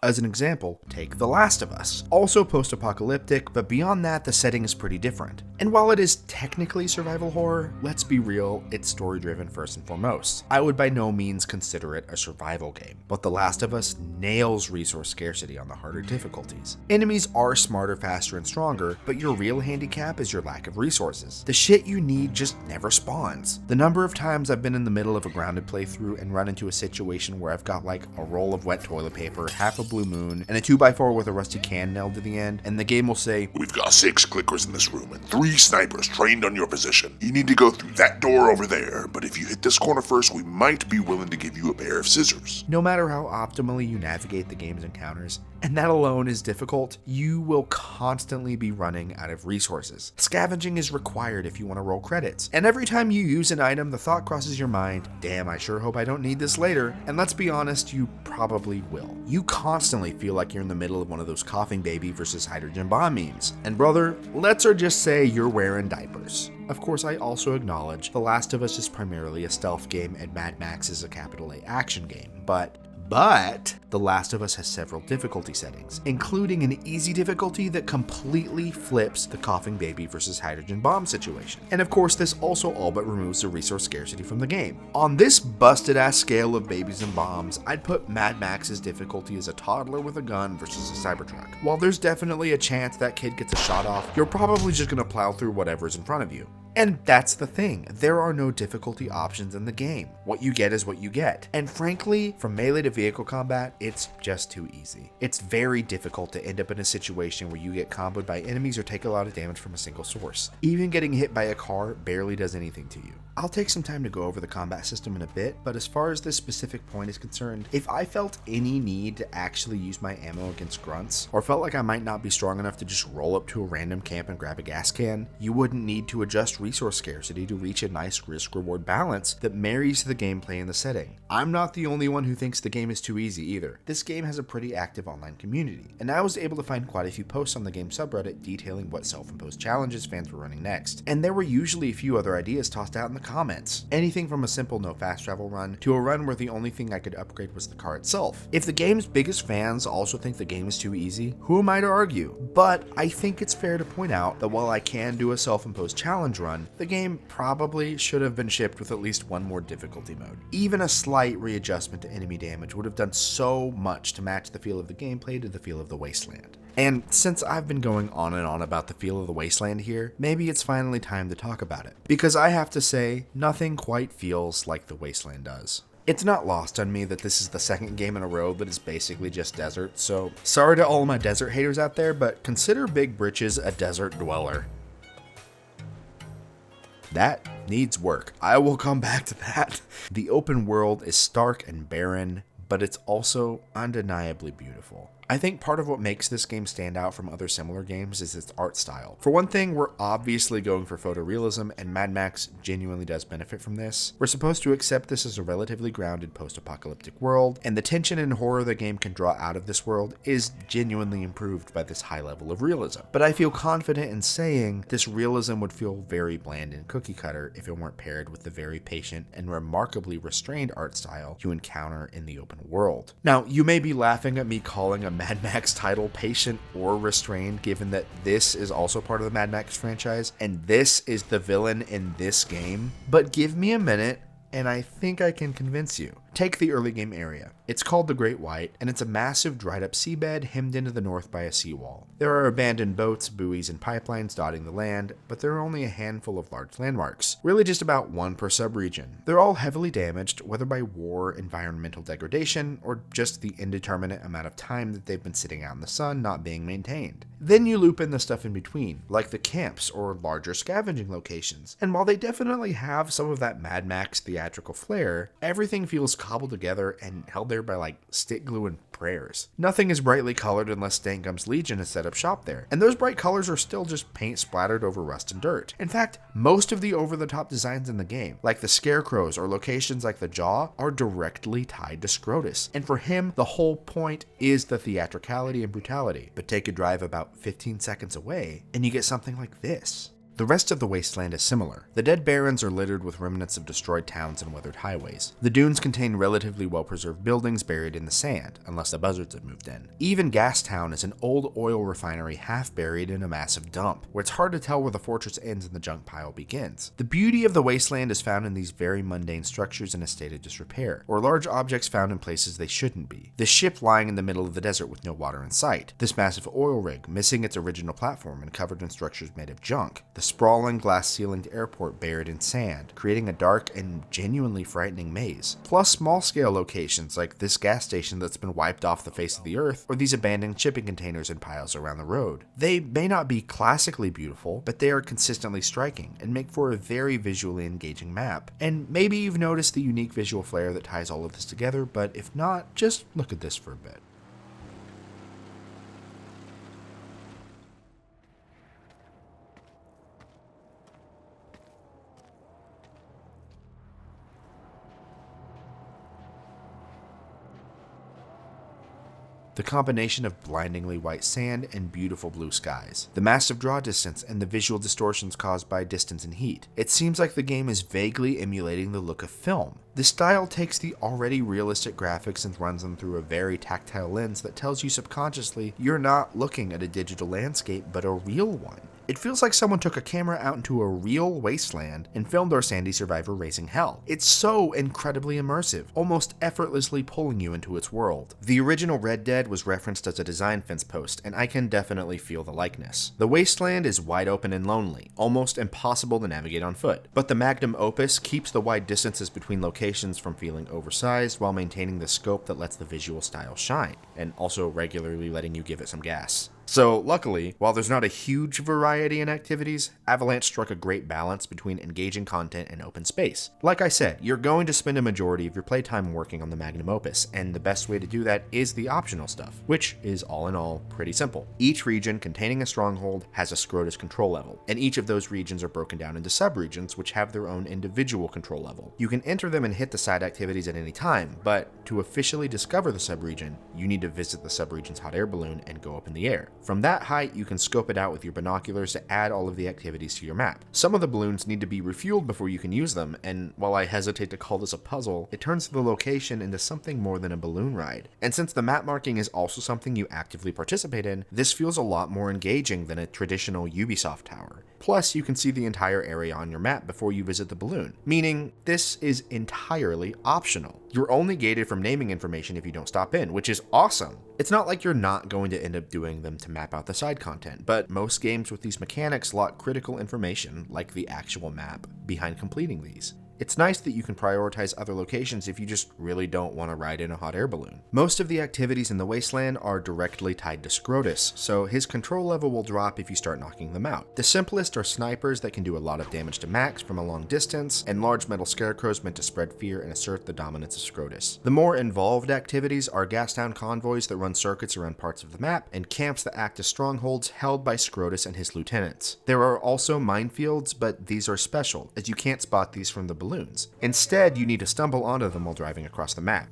As an example, take The Last of Us. Also post-apocalyptic, but beyond that, the setting is pretty different. And while it is technically survival horror, let's be real, it's story-driven first and foremost. I would by no means consider it a survival game, but The Last of Us nails resource scarcity on the harder difficulties. Enemies are smarter, faster, and stronger, but your real handicap is your lack of resources. The shit you need just never spawns. The number of times I've been in the middle of a grounded playthrough and run into a situation where I've got like a roll of wet toilet paper, half a blue moon, and a 2x4 with a rusty can nailed to the end, and the game will say, "We've got 6 clickers in this room and 3 snipers trained on your position. You need to go through that door over there, but if you hit this corner first, we might be willing to give you a pair of scissors." No matter how optimally you navigate the game's encounters, and that alone is difficult, you will constantly be running out of resources. Scavenging is required if you want to roll credits, and every time you use an item, the thought crosses your mind, damn, I sure hope I don't need this later, and let's be honest, you probably will. You constantly feel like you're in the middle of one of those coughing baby versus hydrogen bomb memes. And brother, let's just say you're wearing diapers. Of course, I also acknowledge The Last of Us is primarily a stealth game and Mad Max is a capital A action game, but The Last of Us has several difficulty settings, including an easy difficulty that completely flips the coughing baby versus hydrogen bomb situation. And of course, this also all but removes the resource scarcity from the game. On this busted ass scale of babies and bombs, I'd put Mad Max's difficulty as a toddler with a gun versus a Cybertruck. While there's definitely a chance that kid gets a shot off, you're probably just gonna plow through whatever's in front of you. And that's the thing, there are no difficulty options in the game. What you get is what you get. And frankly, from melee to vehicle combat, it's just too easy. It's very difficult to end up in a situation where you get comboed by enemies or take a lot of damage from a single source. Even getting hit by a car barely does anything to you. I'll take some time to go over the combat system in a bit, but as far as this specific point is concerned, if I felt any need to actually use my ammo against grunts, or felt like I might not be strong enough to just roll up to a random camp and grab a gas can, you wouldn't need to adjust resource scarcity to reach a nice risk-reward balance that marries the gameplay and the setting. I'm not the only one who thinks the game is too easy either. This game has a pretty active online community, and I was able to find quite a few posts on the game subreddit detailing what self-imposed challenges fans were running next, and there were usually a few other ideas tossed out in the comments. Anything from a simple no fast travel run to a run where the only thing I could upgrade was the car itself. If the game's biggest fans also think the game is too easy, who am I to argue? But I think it's fair to point out that while I can do a self-imposed challenge run, the game probably should have been shipped with at least one more difficulty mode. Even a slight readjustment to enemy damage would have done so much to match the feel of the gameplay to the feel of the wasteland. And since I've been going on and on about the feel of the wasteland here, maybe it's finally time to talk about it. Because I have to say, nothing quite feels like the wasteland does. It's not lost on me that this is the second game in a row that is basically just desert, so sorry to all my desert haters out there, but consider Big Britches a desert dweller. That needs work. I will come back to that. The open world is stark and barren, but it's also undeniably beautiful. I think part of what makes this game stand out from other similar games is its art style. For one thing, we're obviously going for photorealism, and Mad Max genuinely does benefit from this. We're supposed to accept this as a relatively grounded post-apocalyptic world, and the tension and horror the game can draw out of this world is genuinely improved by this high level of realism. But I feel confident in saying this realism would feel very bland and cookie cutter if it weren't paired with the very patient and remarkably restrained art style you encounter in the open world. Now, you may be laughing at me calling a Mad Max title patient or restrained, given that this is also part of the Mad Max franchise, and this is the villain in this game. But give me a minute, and I think I can convince you. Take the early game area. It's called the Great White, and it's a massive dried up seabed hemmed into the north by a seawall. There are abandoned boats, buoys, and pipelines dotting the land, but there are only a handful of large landmarks, really just about one per subregion. They're all heavily damaged, whether by war, environmental degradation, or just the indeterminate amount of time that they've been sitting out in the sun not being maintained. Then you loop in the stuff in between, like the camps or larger scavenging locations, and while they definitely have some of that Mad Max theatrical flair, everything feels cobbled together and held there by like stick glue and prayers. Nothing is brightly colored unless Stankgum's Legion has set up shop there, and those bright colors are still just paint splattered over rust and dirt. In fact, most of the over-the-top designs in the game, like the scarecrows or locations like the Jaw, are directly tied to Scrotus, and for him, the whole point is the theatricality and brutality. But take a drive about 15 seconds away, and you get something like this. The rest of the wasteland is similar. The dead barrens are littered with remnants of destroyed towns and weathered highways. The dunes contain relatively well-preserved buildings buried in the sand, unless the buzzards have moved in. Even Gastown is an old oil refinery half buried in a massive dump, where it's hard to tell where the fortress ends and the junk pile begins. The beauty of the wasteland is found in these very mundane structures in a state of disrepair, or large objects found in places they shouldn't be. This ship lying in the middle of the desert with no water in sight. This massive oil rig missing its original platform and covered in structures made of junk. The sprawling glass-ceilinged airport buried in sand, creating a dark and genuinely frightening maze. Plus small-scale locations like this gas station that's been wiped off the face of the earth, or these abandoned shipping containers in piles around the road. They may not be classically beautiful, but they are consistently striking and make for a very visually engaging map. And maybe you've noticed the unique visual flair that ties all of this together, but if not, just look at this for a bit. The combination of blindingly white sand and beautiful blue skies, the massive draw distance, and the visual distortions caused by distance and heat. It seems like the game is vaguely emulating the look of film. The style takes the already realistic graphics and runs them through a very tactile lens that tells you subconsciously you're not looking at a digital landscape but a real one. It feels like someone took a camera out into a real wasteland and filmed our sandy survivor raising hell. It's so incredibly immersive, almost effortlessly pulling you into its world. The original Red Dead was referenced as a design fence post, and I can definitely feel the likeness. The wasteland is wide open and lonely, almost impossible to navigate on foot, but the magnum opus keeps the wide distances between locations from feeling oversized while maintaining the scope that lets the visual style shine, and also regularly letting you give it some gas. So luckily, while there's not a huge variety in activities, Avalanche struck a great balance between engaging content and open space. Like I said, you're going to spend a majority of your playtime working on the magnum opus, and the best way to do that is the optional stuff, which is all in all pretty simple. Each region containing a stronghold has a Scrotus control level, and each of those regions are broken down into subregions which have their own individual control level. You can enter them and hit the side activities at any time, but to officially discover the subregion, you need to visit the subregion's hot air balloon and go up in the air. From that height, you can scope it out with your binoculars to add all of the activities to your map. Some of the balloons need to be refueled before you can use them, and while I hesitate to call this a puzzle, it turns the location into something more than a balloon ride. And since the map marking is also something you actively participate in, this feels a lot more engaging than a traditional Ubisoft tower. Plus, you can see the entire area on your map before you visit the balloon, meaning this is entirely optional. You're only gated from naming information if you don't stop in, which is awesome. It's not like you're not going to end up doing them to map out the side content, but most games with these mechanics lock critical information, like the actual map, behind completing these. It's nice that you can prioritize other locations if you just really don't want to ride in a hot air balloon. Most of the activities in the wasteland are directly tied to Scrotus, so his control level will drop if you start knocking them out. The simplest are snipers that can do a lot of damage to Max from a long distance, and large metal scarecrows meant to spread fear and assert the dominance of Scrotus. The more involved activities are Gastown convoys that run circuits around parts of the map, and camps that act as strongholds held by Scrotus and his lieutenants. There are also minefields, but these are special, as you can't spot these from the balloons. Instead, you need to stumble onto them while driving across the map.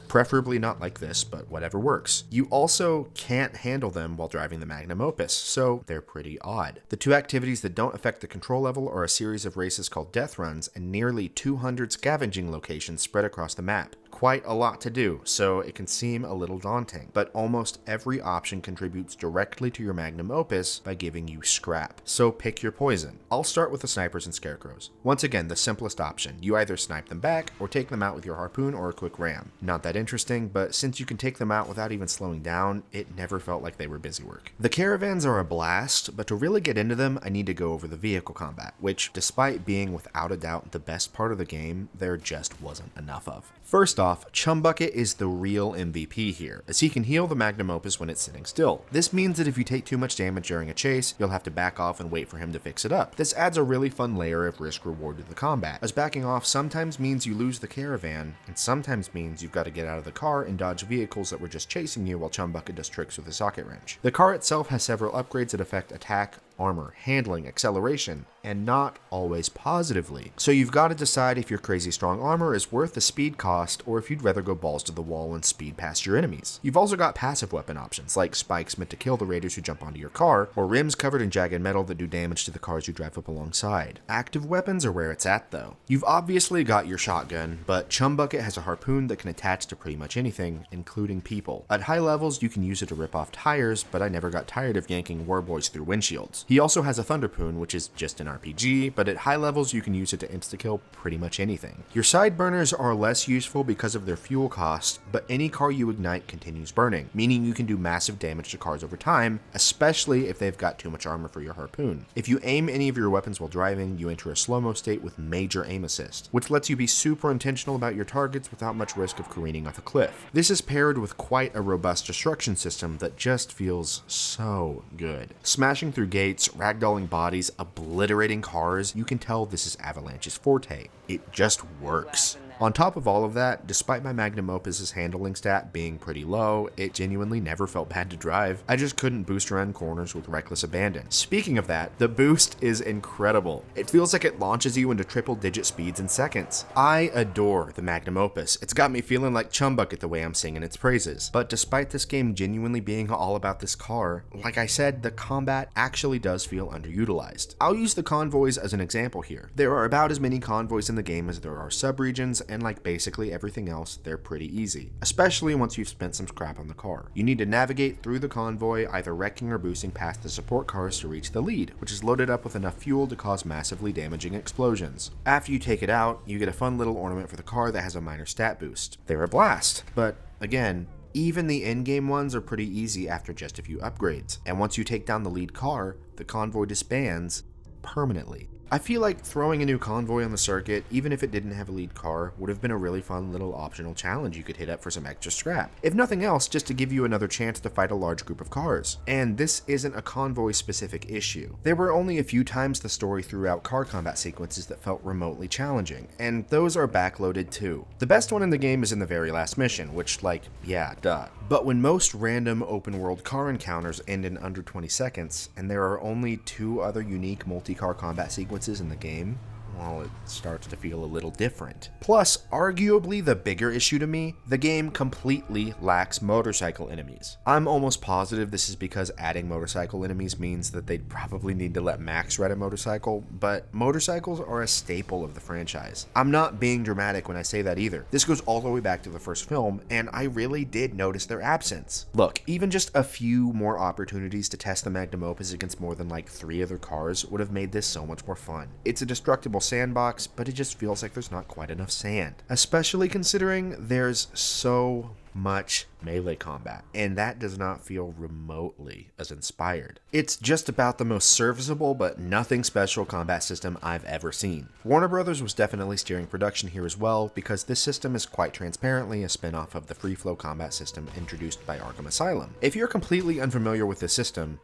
Preferably not like this, but whatever works. You also can't handle them while driving the magnum opus, so they're pretty odd. The two activities that don't affect the control level are a series of races called death runs and nearly 200 scavenging locations spread across the map. Quite a lot to do, so it can seem a little daunting, but almost every option contributes directly to your magnum opus by giving you scrap. So pick your poison. I'll start with the snipers and scarecrows. Once again, the simplest option. You either snipe them back or take them out with your harpoon or a quick ram. Not that interesting, but since you can take them out without even slowing down, it never felt like they were busy work. The caravans are a blast, but to really get into them, I need to go over the vehicle combat, which, despite being without a doubt the best part of the game, there just wasn't enough of. First off, Chumbucket is the real MVP here, as he can heal the magnum opus when it's sitting still. This means that if you take too much damage during a chase, you'll have to back off and wait for him to fix it up. This adds a really fun layer of risk-reward to the combat, as backing off sometimes means you lose the caravan, and sometimes means you've got to get out of the car and dodge vehicles that were just chasing you while Chumbucket does tricks with a socket wrench. The car itself has several upgrades that affect attack, armor, handling, acceleration, and not always positively. So you've got to decide if your crazy strong armor is worth the speed cost or if you'd rather go balls to the wall and speed past your enemies. You've also got passive weapon options like spikes meant to kill the raiders who jump onto your car, or rims covered in jagged metal that do damage to the cars you drive up alongside. Active weapons are where it's at though. You've obviously got your shotgun, but Chumbucket has a harpoon that can attach to pretty much anything, including people. At high levels you can use it to rip off tires, but I never got tired of yanking warboys through windshields. He also has a thunderpoon, which is just an RPG, but at high levels you can use it to insta-kill pretty much anything. Your sideburners are less useful because of their fuel cost, but any car you ignite continues burning, meaning you can do massive damage to cars over time, especially if they've got too much armor for your harpoon. If you aim any of your weapons while driving, you enter a slow-mo state with major aim assist, which lets you be super intentional about your targets without much risk of careening off a cliff. This is paired with quite a robust destruction system that just feels so good. Smashing through gates, ragdolling bodies, obliterating cars, you can tell this is Avalanche's forte. It just works. On top of all of that, despite my magnum opus's handling stat being pretty low, it genuinely never felt bad to drive. I just couldn't boost around corners with reckless abandon. Speaking of that, the boost is incredible. It feels like it launches you into triple-digit speeds in seconds. I adore the magnum opus. It's got me feeling like Chumbucket the way I'm singing its praises. But despite this game genuinely being all about this car, like I said, the combat actually does feel underutilized. I'll use the convoys as an example here. There are about as many convoys in the game as there are subregions, and like basically everything else, they're pretty easy, especially once you've spent some scrap on the car. You need to navigate through the convoy, either wrecking or boosting past the support cars to reach the lead, which is loaded up with enough fuel to cause massively damaging explosions. After you take it out, you get a fun little ornament for the car that has a minor stat boost. They're a blast, but again, even the in-game ones are pretty easy after just a few upgrades, and once you take down the lead car, the convoy disbands permanently. I feel like throwing a new convoy on the circuit, even if it didn't have a lead car, would have been a really fun little optional challenge you could hit up for some extra scrap. If nothing else, just to give you another chance to fight a large group of cars. And this isn't a convoy-specific issue. There were only a few times the story threw out car combat sequences that felt remotely challenging, and those are backloaded too. The best one in the game is in the very last mission, which, like, yeah, duh. But when most random open-world car encounters end in under 20 seconds, and there are only 2 other unique multi-car combat sequences in the game, well, it starts to feel a little different. Plus, arguably the bigger issue to me, the game completely lacks motorcycle enemies. I'm almost positive this is because adding motorcycle enemies means that they'd probably need to let Max ride a motorcycle, but motorcycles are a staple of the franchise. I'm not being dramatic when I say that either. This goes all the way back to the first film, and I really did notice their absence. Look, even just a few more opportunities to test the magnum opus against more than like 3 other cars would have made this so much more fun. It's a destructible sandbox, but it just feels like there's not quite enough sand, especially considering there's so much melee combat, and that does not feel remotely as inspired. It's just about the most serviceable but nothing special combat system I've ever seen. Warner Brothers was definitely steering production here as well, because this system is quite transparently a spin-off of the free flow combat system introduced by Arkham Asylum. If you're completely unfamiliar with this system,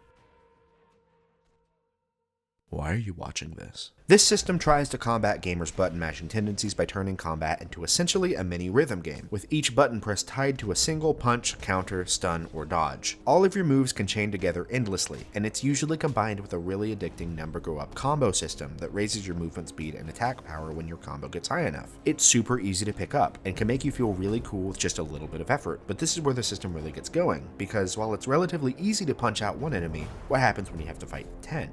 why are you watching this? This system tries to combat gamers' button mashing tendencies by turning combat into essentially a mini rhythm game, with each button press tied to a single punch, counter, stun, or dodge. All of your moves can chain together endlessly, and it's usually combined with a really addicting number go up combo system that raises your movement speed and attack power when your combo gets high enough. It's super easy to pick up, and can make you feel really cool with just a little bit of effort, but this is where the system really gets going, because while it's relatively easy to punch out one enemy, what happens when you have to fight 10?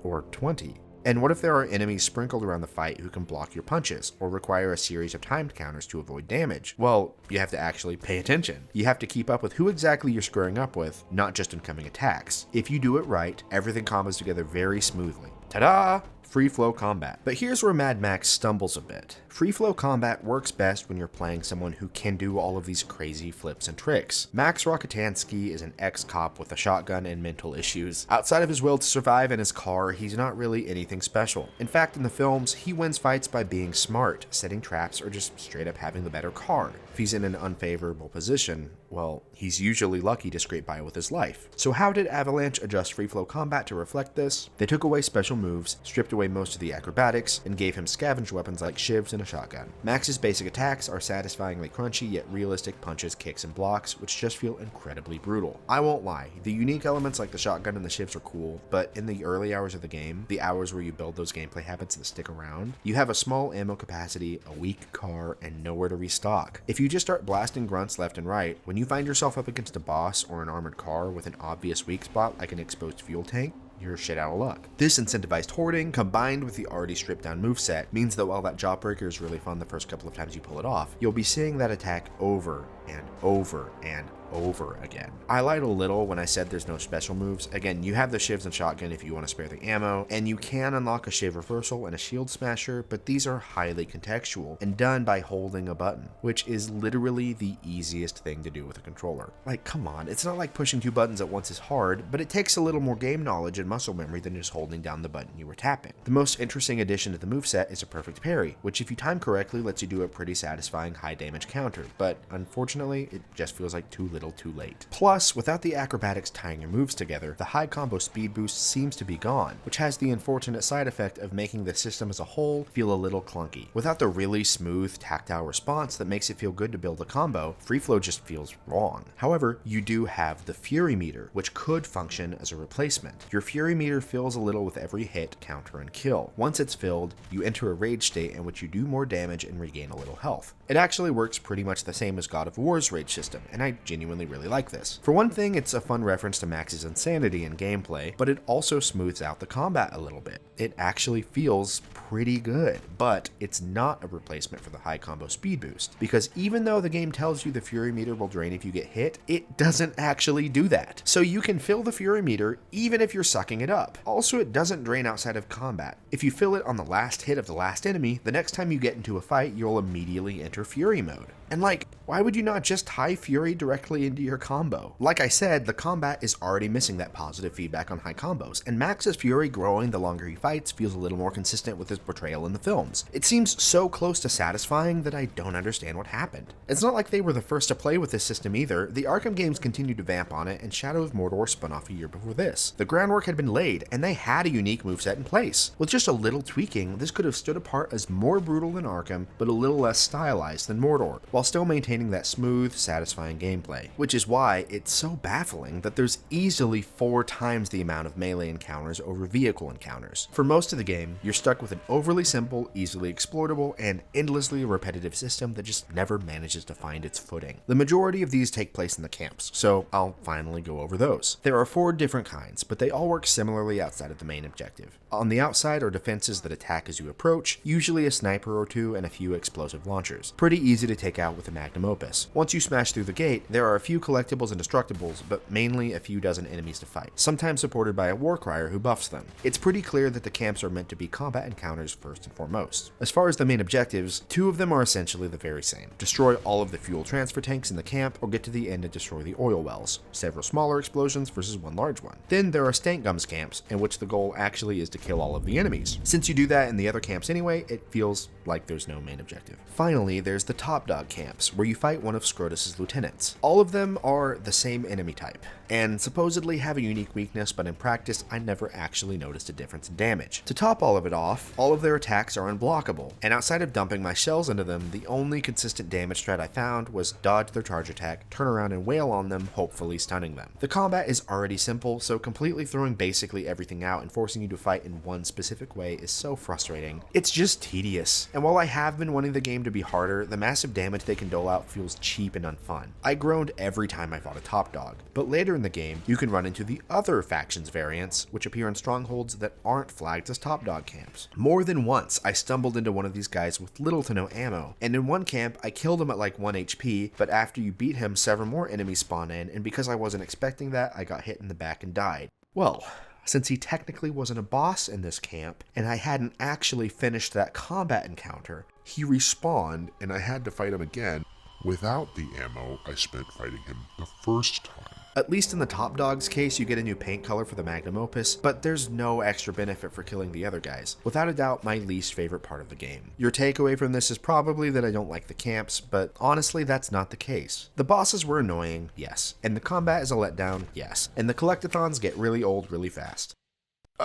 Or 20? And what if there are enemies sprinkled around the fight who can block your punches, or require a series of timed counters to avoid damage? Well, you have to actually pay attention. You have to keep up with who exactly you're squaring up with, not just incoming attacks. If you do it right, everything combos together very smoothly. Ta-da! Free flow combat. But here's where Mad Max stumbles a bit. Free flow combat works best when you're playing someone who can do all of these crazy flips and tricks. Max Rockatansky is an ex-cop with a shotgun and mental issues. Outside of his will to survive in his car, he's not really anything special. In fact, in the films, he wins fights by being smart, setting traps, or just straight up having the better car. If he's in an unfavorable position, well, he's usually lucky to scrape by with his life. So how did Avalanche adjust free flow combat to reflect this? They took away special moves, stripped away most of the acrobatics, and gave him scavenge weapons like shivs and a shotgun. Max's basic attacks are satisfyingly crunchy yet realistic punches, kicks, and blocks, which just feel incredibly brutal. I won't lie, the unique elements like the shotgun and the shivs are cool, but in the early hours of the game, the hours where you build those gameplay habits that stick around, you have a small ammo capacity, a weak car, and nowhere to restock. If you just start blasting grunts left and right, when you find yourself up against a boss or an armored car with an obvious weak spot like an exposed fuel tank, you're shit out of luck. This incentivized hoarding, combined with the already stripped down moveset, means that while that jawbreaker is really fun the first couple of times you pull it off, you'll be seeing that attack over and over and over again. I lied a little when I said there's no special moves. Again, you have the shivs and shotgun if you want to spare the ammo, and you can unlock a shiv reversal and a shield smasher, but these are highly contextual and done by holding a button, which is literally the easiest thing to do with a controller. Like, come on, it's not like pushing two buttons at once is hard, but it takes a little more game knowledge and muscle memory than just holding down the button you were tapping. The most interesting addition to the moveset is a perfect parry, which if you time correctly lets you do a pretty satisfying high damage counter, but unfortunately it just feels like too little too late. Plus, without the acrobatics tying your moves together, the high combo speed boost seems to be gone, which has the unfortunate side effect of making the system as a whole feel a little clunky. Without the really smooth tactile response that makes it feel good to build a combo, free flow just feels wrong. However, you do have the Fury meter, which could function as a replacement. Your Fury meter fills a little with every hit, counter, and kill. Once it's filled, you enter a rage state in which you do more damage and regain a little health. It actually works pretty much the same as God of War's rage system, and I genuinely really like this. For one thing, it's a fun reference to Max's insanity in gameplay, but it also smooths out the combat a little bit. It actually feels pretty good, but it's not a replacement for the high combo speed boost, because even though the game tells you the Fury meter will drain if you get hit, it doesn't actually do that. So you can fill the Fury meter even if you're sucking it up. Also, it doesn't drain outside of combat. If you fill it on the last hit of the last enemy, the next time you get into a fight, you'll immediately enter Fury mode. And like, why would you not just high Fury directly into your combo? Like I said, the combat is already missing that positive feedback on high combos, and Max's Fury growing the longer he fights feels a little more consistent with his portrayal in the films. It seems so close to satisfying that I don't understand what happened. It's not like they were the first to play with this system either. The Arkham games continued to vamp on it, and Shadow of Mordor spun off a year before this. The groundwork had been laid, and they had a unique moveset in place. With just a little tweaking, this could have stood apart as more brutal than Arkham, but a little less stylized than Mordor, while still maintaining that smooth, satisfying gameplay. Which is why it's so baffling that there's easily 4 times the amount of melee encounters over vehicle encounters. For most of the game, you're stuck with an overly simple, easily exploitable, and endlessly repetitive system that just never manages to find its footing. The majority of these take place in the camps, so I'll finally go over those. There are 4 different kinds, but they all work similarly outside of the main objective. On the outside are defenses that attack as you approach, usually a sniper or 2 and a few explosive launchers. Pretty easy to take out with a magnum opus. Once you smash through the gate, there are a few collectibles and destructibles, but mainly a few dozen enemies to fight, sometimes supported by a war crier who buffs them. It's pretty clear that the camps are meant to be combat encounters first and foremost. As far as the main objectives, 2 of them are essentially the very same. Destroy all of the fuel transfer tanks in the camp, or get to the end and destroy the oil wells. Several smaller explosions versus one large one. Then there are stank gums camps, in which the goal actually is to kill all of the enemies. Since you do that in the other camps anyway, it feels like there's no main objective. Finally, there's the top dog camps, where you fight one of Scrotus's lieutenants. All of them are the same enemy type, and supposedly have a unique weakness, but in practice, I never actually noticed a difference in damage. To top all of it off, all of their attacks are unblockable, and outside of dumping my shells into them, the only consistent damage strat I found was dodge their charge attack, turn around and wail on them, hopefully stunning them. The combat is already simple, so completely throwing basically everything out and forcing you to fight in one specific way is so frustrating. It's just tedious, and while I have been wanting the game to be harder, the massive damage they they can dole out feels cheap and unfun. I groaned every time I fought a top dog. But later in the game, you can run into the other factions variants, which appear in strongholds that aren't flagged as top dog camps. More than once, I stumbled into one of these guys with little to no ammo, and in one camp, I killed him at like 1 HP, but after you beat him, several more enemies spawn in, and because I wasn't expecting that, I got hit in the back and died. Well, since he technically wasn't a boss in this camp, and I hadn't actually finished that combat encounter, he respawned and I had to fight him again. Without the ammo, I spent fighting him the first time. At least in the top dog's case, you get a new paint color for the magnum opus, but there's no extra benefit for killing the other guys. Without a doubt, my least favorite part of the game. Your takeaway from this is probably that I don't like the camps, but honestly, that's not the case. The bosses were annoying, yes, and the combat is a letdown, yes, and the collectathons get really old really fast.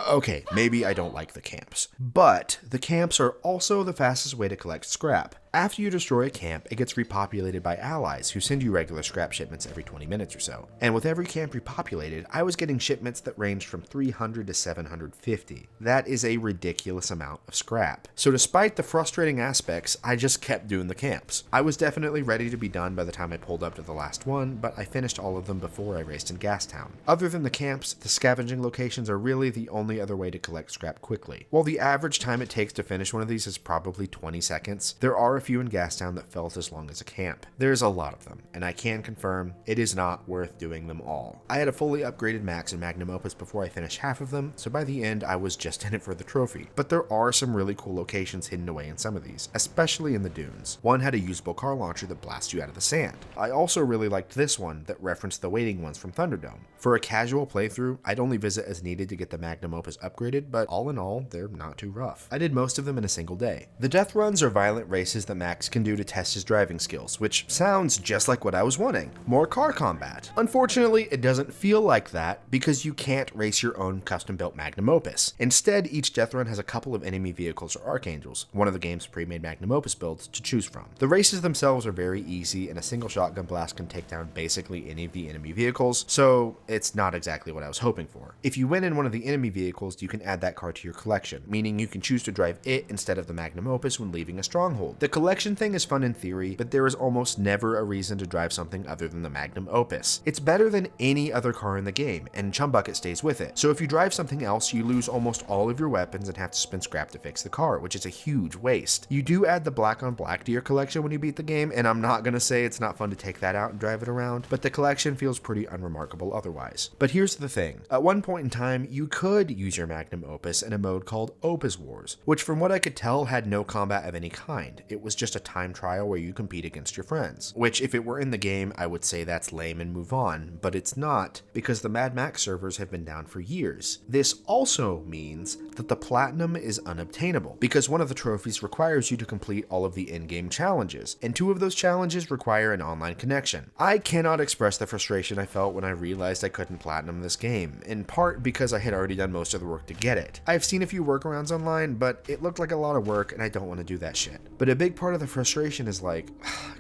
Okay, maybe I don't like the camps, but the camps are also the fastest way to collect scrap. After you destroy a camp, it gets repopulated by allies who send you regular scrap shipments every 20 minutes or so. And with every camp repopulated, I was getting shipments that ranged from 300 to 750. That is a ridiculous amount of scrap. So despite the frustrating aspects, I just kept doing the camps. I was definitely ready to be done by the time I pulled up to the last one, but I finished all of them before I raced in Gastown. Other than the camps, the scavenging locations are really the only other way to collect scrap quickly. While the average time it takes to finish one of these is probably 20 seconds, there are a few in Gastown that felt as long as a camp. There's a lot of them, and I can confirm it is not worth doing them all. I had a fully upgraded max and magnum opus before I finished half of them, so by the end I was just in it for the trophy. But there are some really cool locations hidden away in some of these, especially in the dunes. One had a usable car launcher that blasts you out of the sand. I also really liked this one that referenced the waiting ones from Thunderdome. For a casual playthrough, I'd only visit as needed to get the magnum opus upgraded, but all in all, they're not too rough. I did most of them in a single day. The death runs are violent races that Max can do to test his driving skills, which sounds just like what I was wanting. More car combat. Unfortunately, it doesn't feel like that because you can't race your own custom-built magnum opus. Instead, each death run has a couple of enemy vehicles or archangels, one of the game's pre-made magnum opus builds, to choose from. The races themselves are very easy, and a single shotgun blast can take down basically any of the enemy vehicles, so it's not exactly what I was hoping for. If you win in one of the enemy vehicles, you can add that car to your collection, meaning you can choose to drive it instead of the magnum opus when leaving a stronghold. The collection thing is fun in theory, but there is almost never a reason to drive something other than the magnum opus. It's better than any other car in the game, and Chum Bucket stays with it. So if you drive something else, you lose almost all of your weapons and have to spend scrap to fix the car, which is a huge waste. You do add the black on black to your collection when you beat the game, and I'm not gonna say it's not fun to take that out and drive it around, but the collection feels pretty unremarkable otherwise. But here's the thing. At one point in time, you could use your magnum opus in a mode called Opus Wars, which from what I could tell had no combat of any kind. It was just a time trial where you compete against your friends, which if it were in the game, I would say that's lame and move on, but it's not because the Mad Max servers have been down for years. This also means that the platinum is unobtainable because one of the trophies requires you to complete all of the in-game challenges, and 2 of those challenges require an online connection. I cannot express the frustration I felt when I realized I couldn't platinum this game, in part because I had already done most of the work to get it. I've seen a few workarounds online, but it looked like a lot of work and I don't want to do that shit. But a big part of the frustration is like,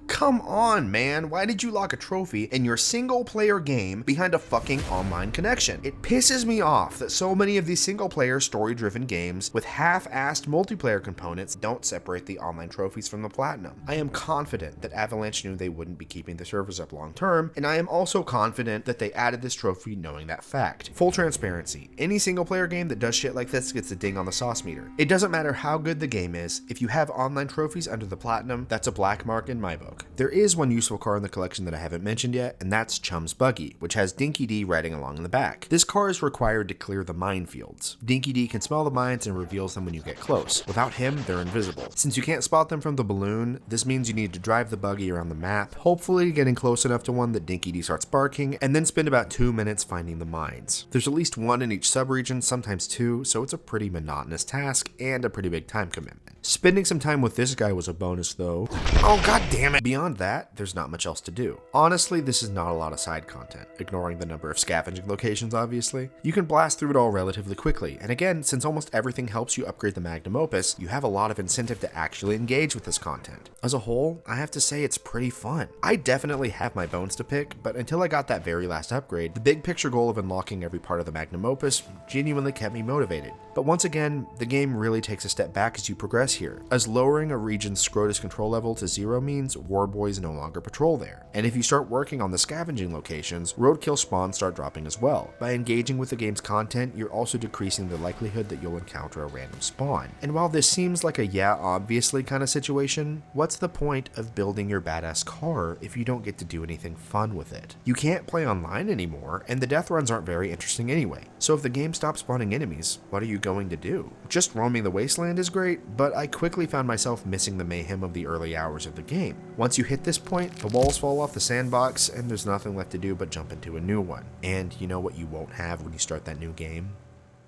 come on, man, why did you lock a trophy in your single player game behind a fucking online connection? It pisses me off that so many of these single player story driven games with half-assed multiplayer components don't separate the online trophies from the platinum. I am confident that Avalanche knew they wouldn't be keeping the servers up long term, and I am also confident that they added this trophy knowing that fact. Full transparency, any single player game that does shit like this gets a ding on the sauce meter. It doesn't matter how good the game is, if you have online trophies under the platinum, that's a black mark in my book. There is one useful car in the collection that I haven't mentioned yet, and that's Chum's Buggy, which has Dinky D riding along in the back. This car is required to clear the minefields. Dinky D can smell the mines and reveals them when you get close. Without him, they're invisible. Since you can't spot them from the balloon, this means you need to drive the buggy around the map, hopefully getting close enough to one that Dinky D starts barking, and then spend about 2 minutes finding the mines. There's at least one in each subregion, sometimes 2, so it's a pretty monotonous task and a pretty big time commitment. Spending some time with this guy was a bonus though. Oh god damn it! Beyond that, there's not much else to do. Honestly, this is not a lot of side content, ignoring the number of scavenging locations obviously. You can blast through it all relatively quickly, and again, since almost everything helps you upgrade the magnum opus, you have a lot of incentive to actually engage with this content. As a whole, I have to say it's pretty fun. I definitely have my bones to pick, but until I got that very last upgrade, the big picture goal of unlocking every part of the magnum opus genuinely kept me motivated. But once again, the game really takes a step back as you progress here, as lowering a region's Scrotus control level to 0 means war boys no longer patrol there. And if you start working on the scavenging locations, roadkill spawns start dropping as well. By engaging with the game's content, you're also decreasing the likelihood that you'll encounter a random spawn. And while this seems like a yeah, obviously kind of situation, what's the point of building your badass car if you don't get to do anything fun with it? You can't play online anymore, and the death runs aren't very interesting anyway. So if the game stops spawning enemies, what are you going to do? Just roaming the wasteland is great, but I quickly found myself missing the mayhem of the early hours of the game. Once you hit this point, the walls fall off the sandbox, and there's nothing left to do but jump into a new one. And you know what you won't have when you start that new game?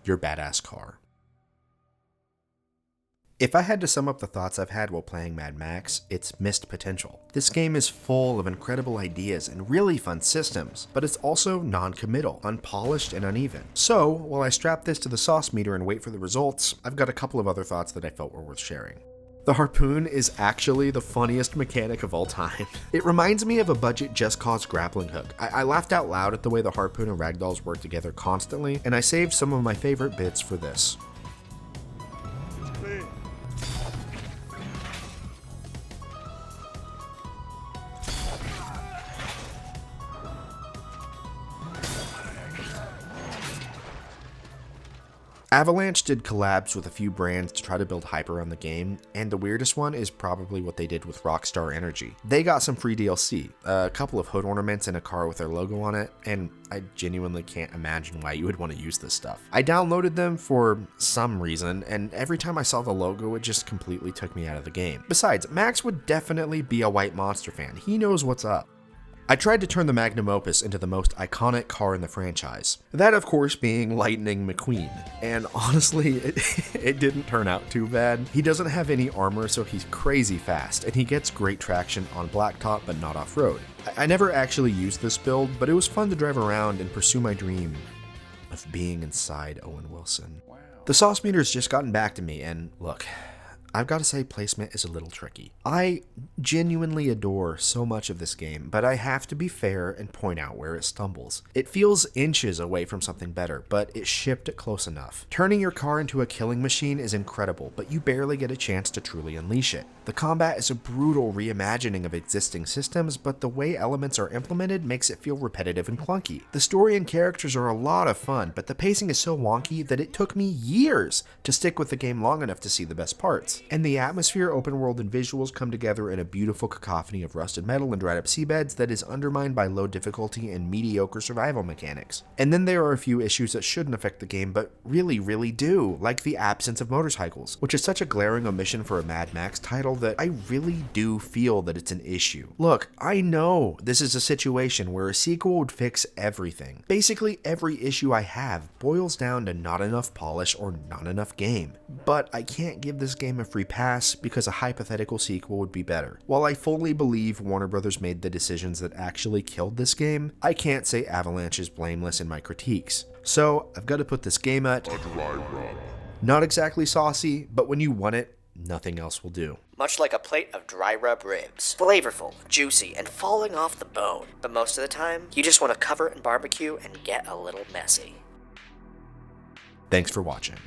Your badass car. If I had to sum up the thoughts I've had while playing Mad Max, it's missed potential. This game is full of incredible ideas and really fun systems, but it's also non-committal, unpolished, and uneven. So, while I strap this to the sauce meter and wait for the results, I've got a couple of other thoughts that I felt were worth sharing. The harpoon is actually the funniest mechanic of all time. It reminds me of a budget Just Cause grappling hook. I laughed out loud at the way the harpoon and ragdolls work together constantly, and I saved some of my favorite bits for this. Avalanche did collabs with a few brands to try to build hype around the game, and the weirdest one is probably what they did with Rockstar Energy. They got some free DLC, a couple of hood ornaments and a car with their logo on it, and I genuinely can't imagine why you would want to use this stuff. I downloaded them for some reason, and every time I saw the logo, it just completely took me out of the game. Besides, Max would definitely be a White Monster fan. He knows what's up. I tried to turn the magnum opus into the most iconic car in the franchise. That, of course, being Lightning McQueen. And honestly, it didn't turn out too bad. He doesn't have any armor, so he's crazy fast, and he gets great traction on blacktop but not off-road. I never actually used this build, but it was fun to drive around and pursue my dream of being inside Owen Wilson. Wow. The sauce meter's just gotten back to me, and look, I've got to say placement is a little tricky. I genuinely adore so much of this game, but I have to be fair and point out where it stumbles. It feels inches away from something better, but it shipped it close enough. Turning your car into a killing machine is incredible, but you barely get a chance to truly unleash it. The combat is a brutal reimagining of existing systems, but the way elements are implemented makes it feel repetitive and clunky. The story and characters are a lot of fun, but the pacing is so wonky that it took me years to stick with the game long enough to see the best parts. And the atmosphere, open world, and visuals come together in a beautiful cacophony of rusted metal and dried up seabeds that is undermined by low difficulty and mediocre survival mechanics. And then there are a few issues that shouldn't affect the game, but really do, like the absence of motorcycles, which is such a glaring omission for a Mad Max title that I really do feel that it's an issue. Look, I know this is a situation where a sequel would fix everything. Basically, every issue I have boils down to not enough polish or not enough game. But I can't give this game a free pass because a hypothetical sequel would be better. While I fully believe Warner Brothers made the decisions that actually killed this game, I can't say Avalanche is blameless in my critiques. So I've got to put this game at a dry rub. Not exactly saucy, but when you want it, nothing else will do. Much like a plate of dry rub ribs. Flavorful, juicy, and falling off the bone. But most of the time, you just want to cover it in barbecue and get a little messy. Thanks for watching.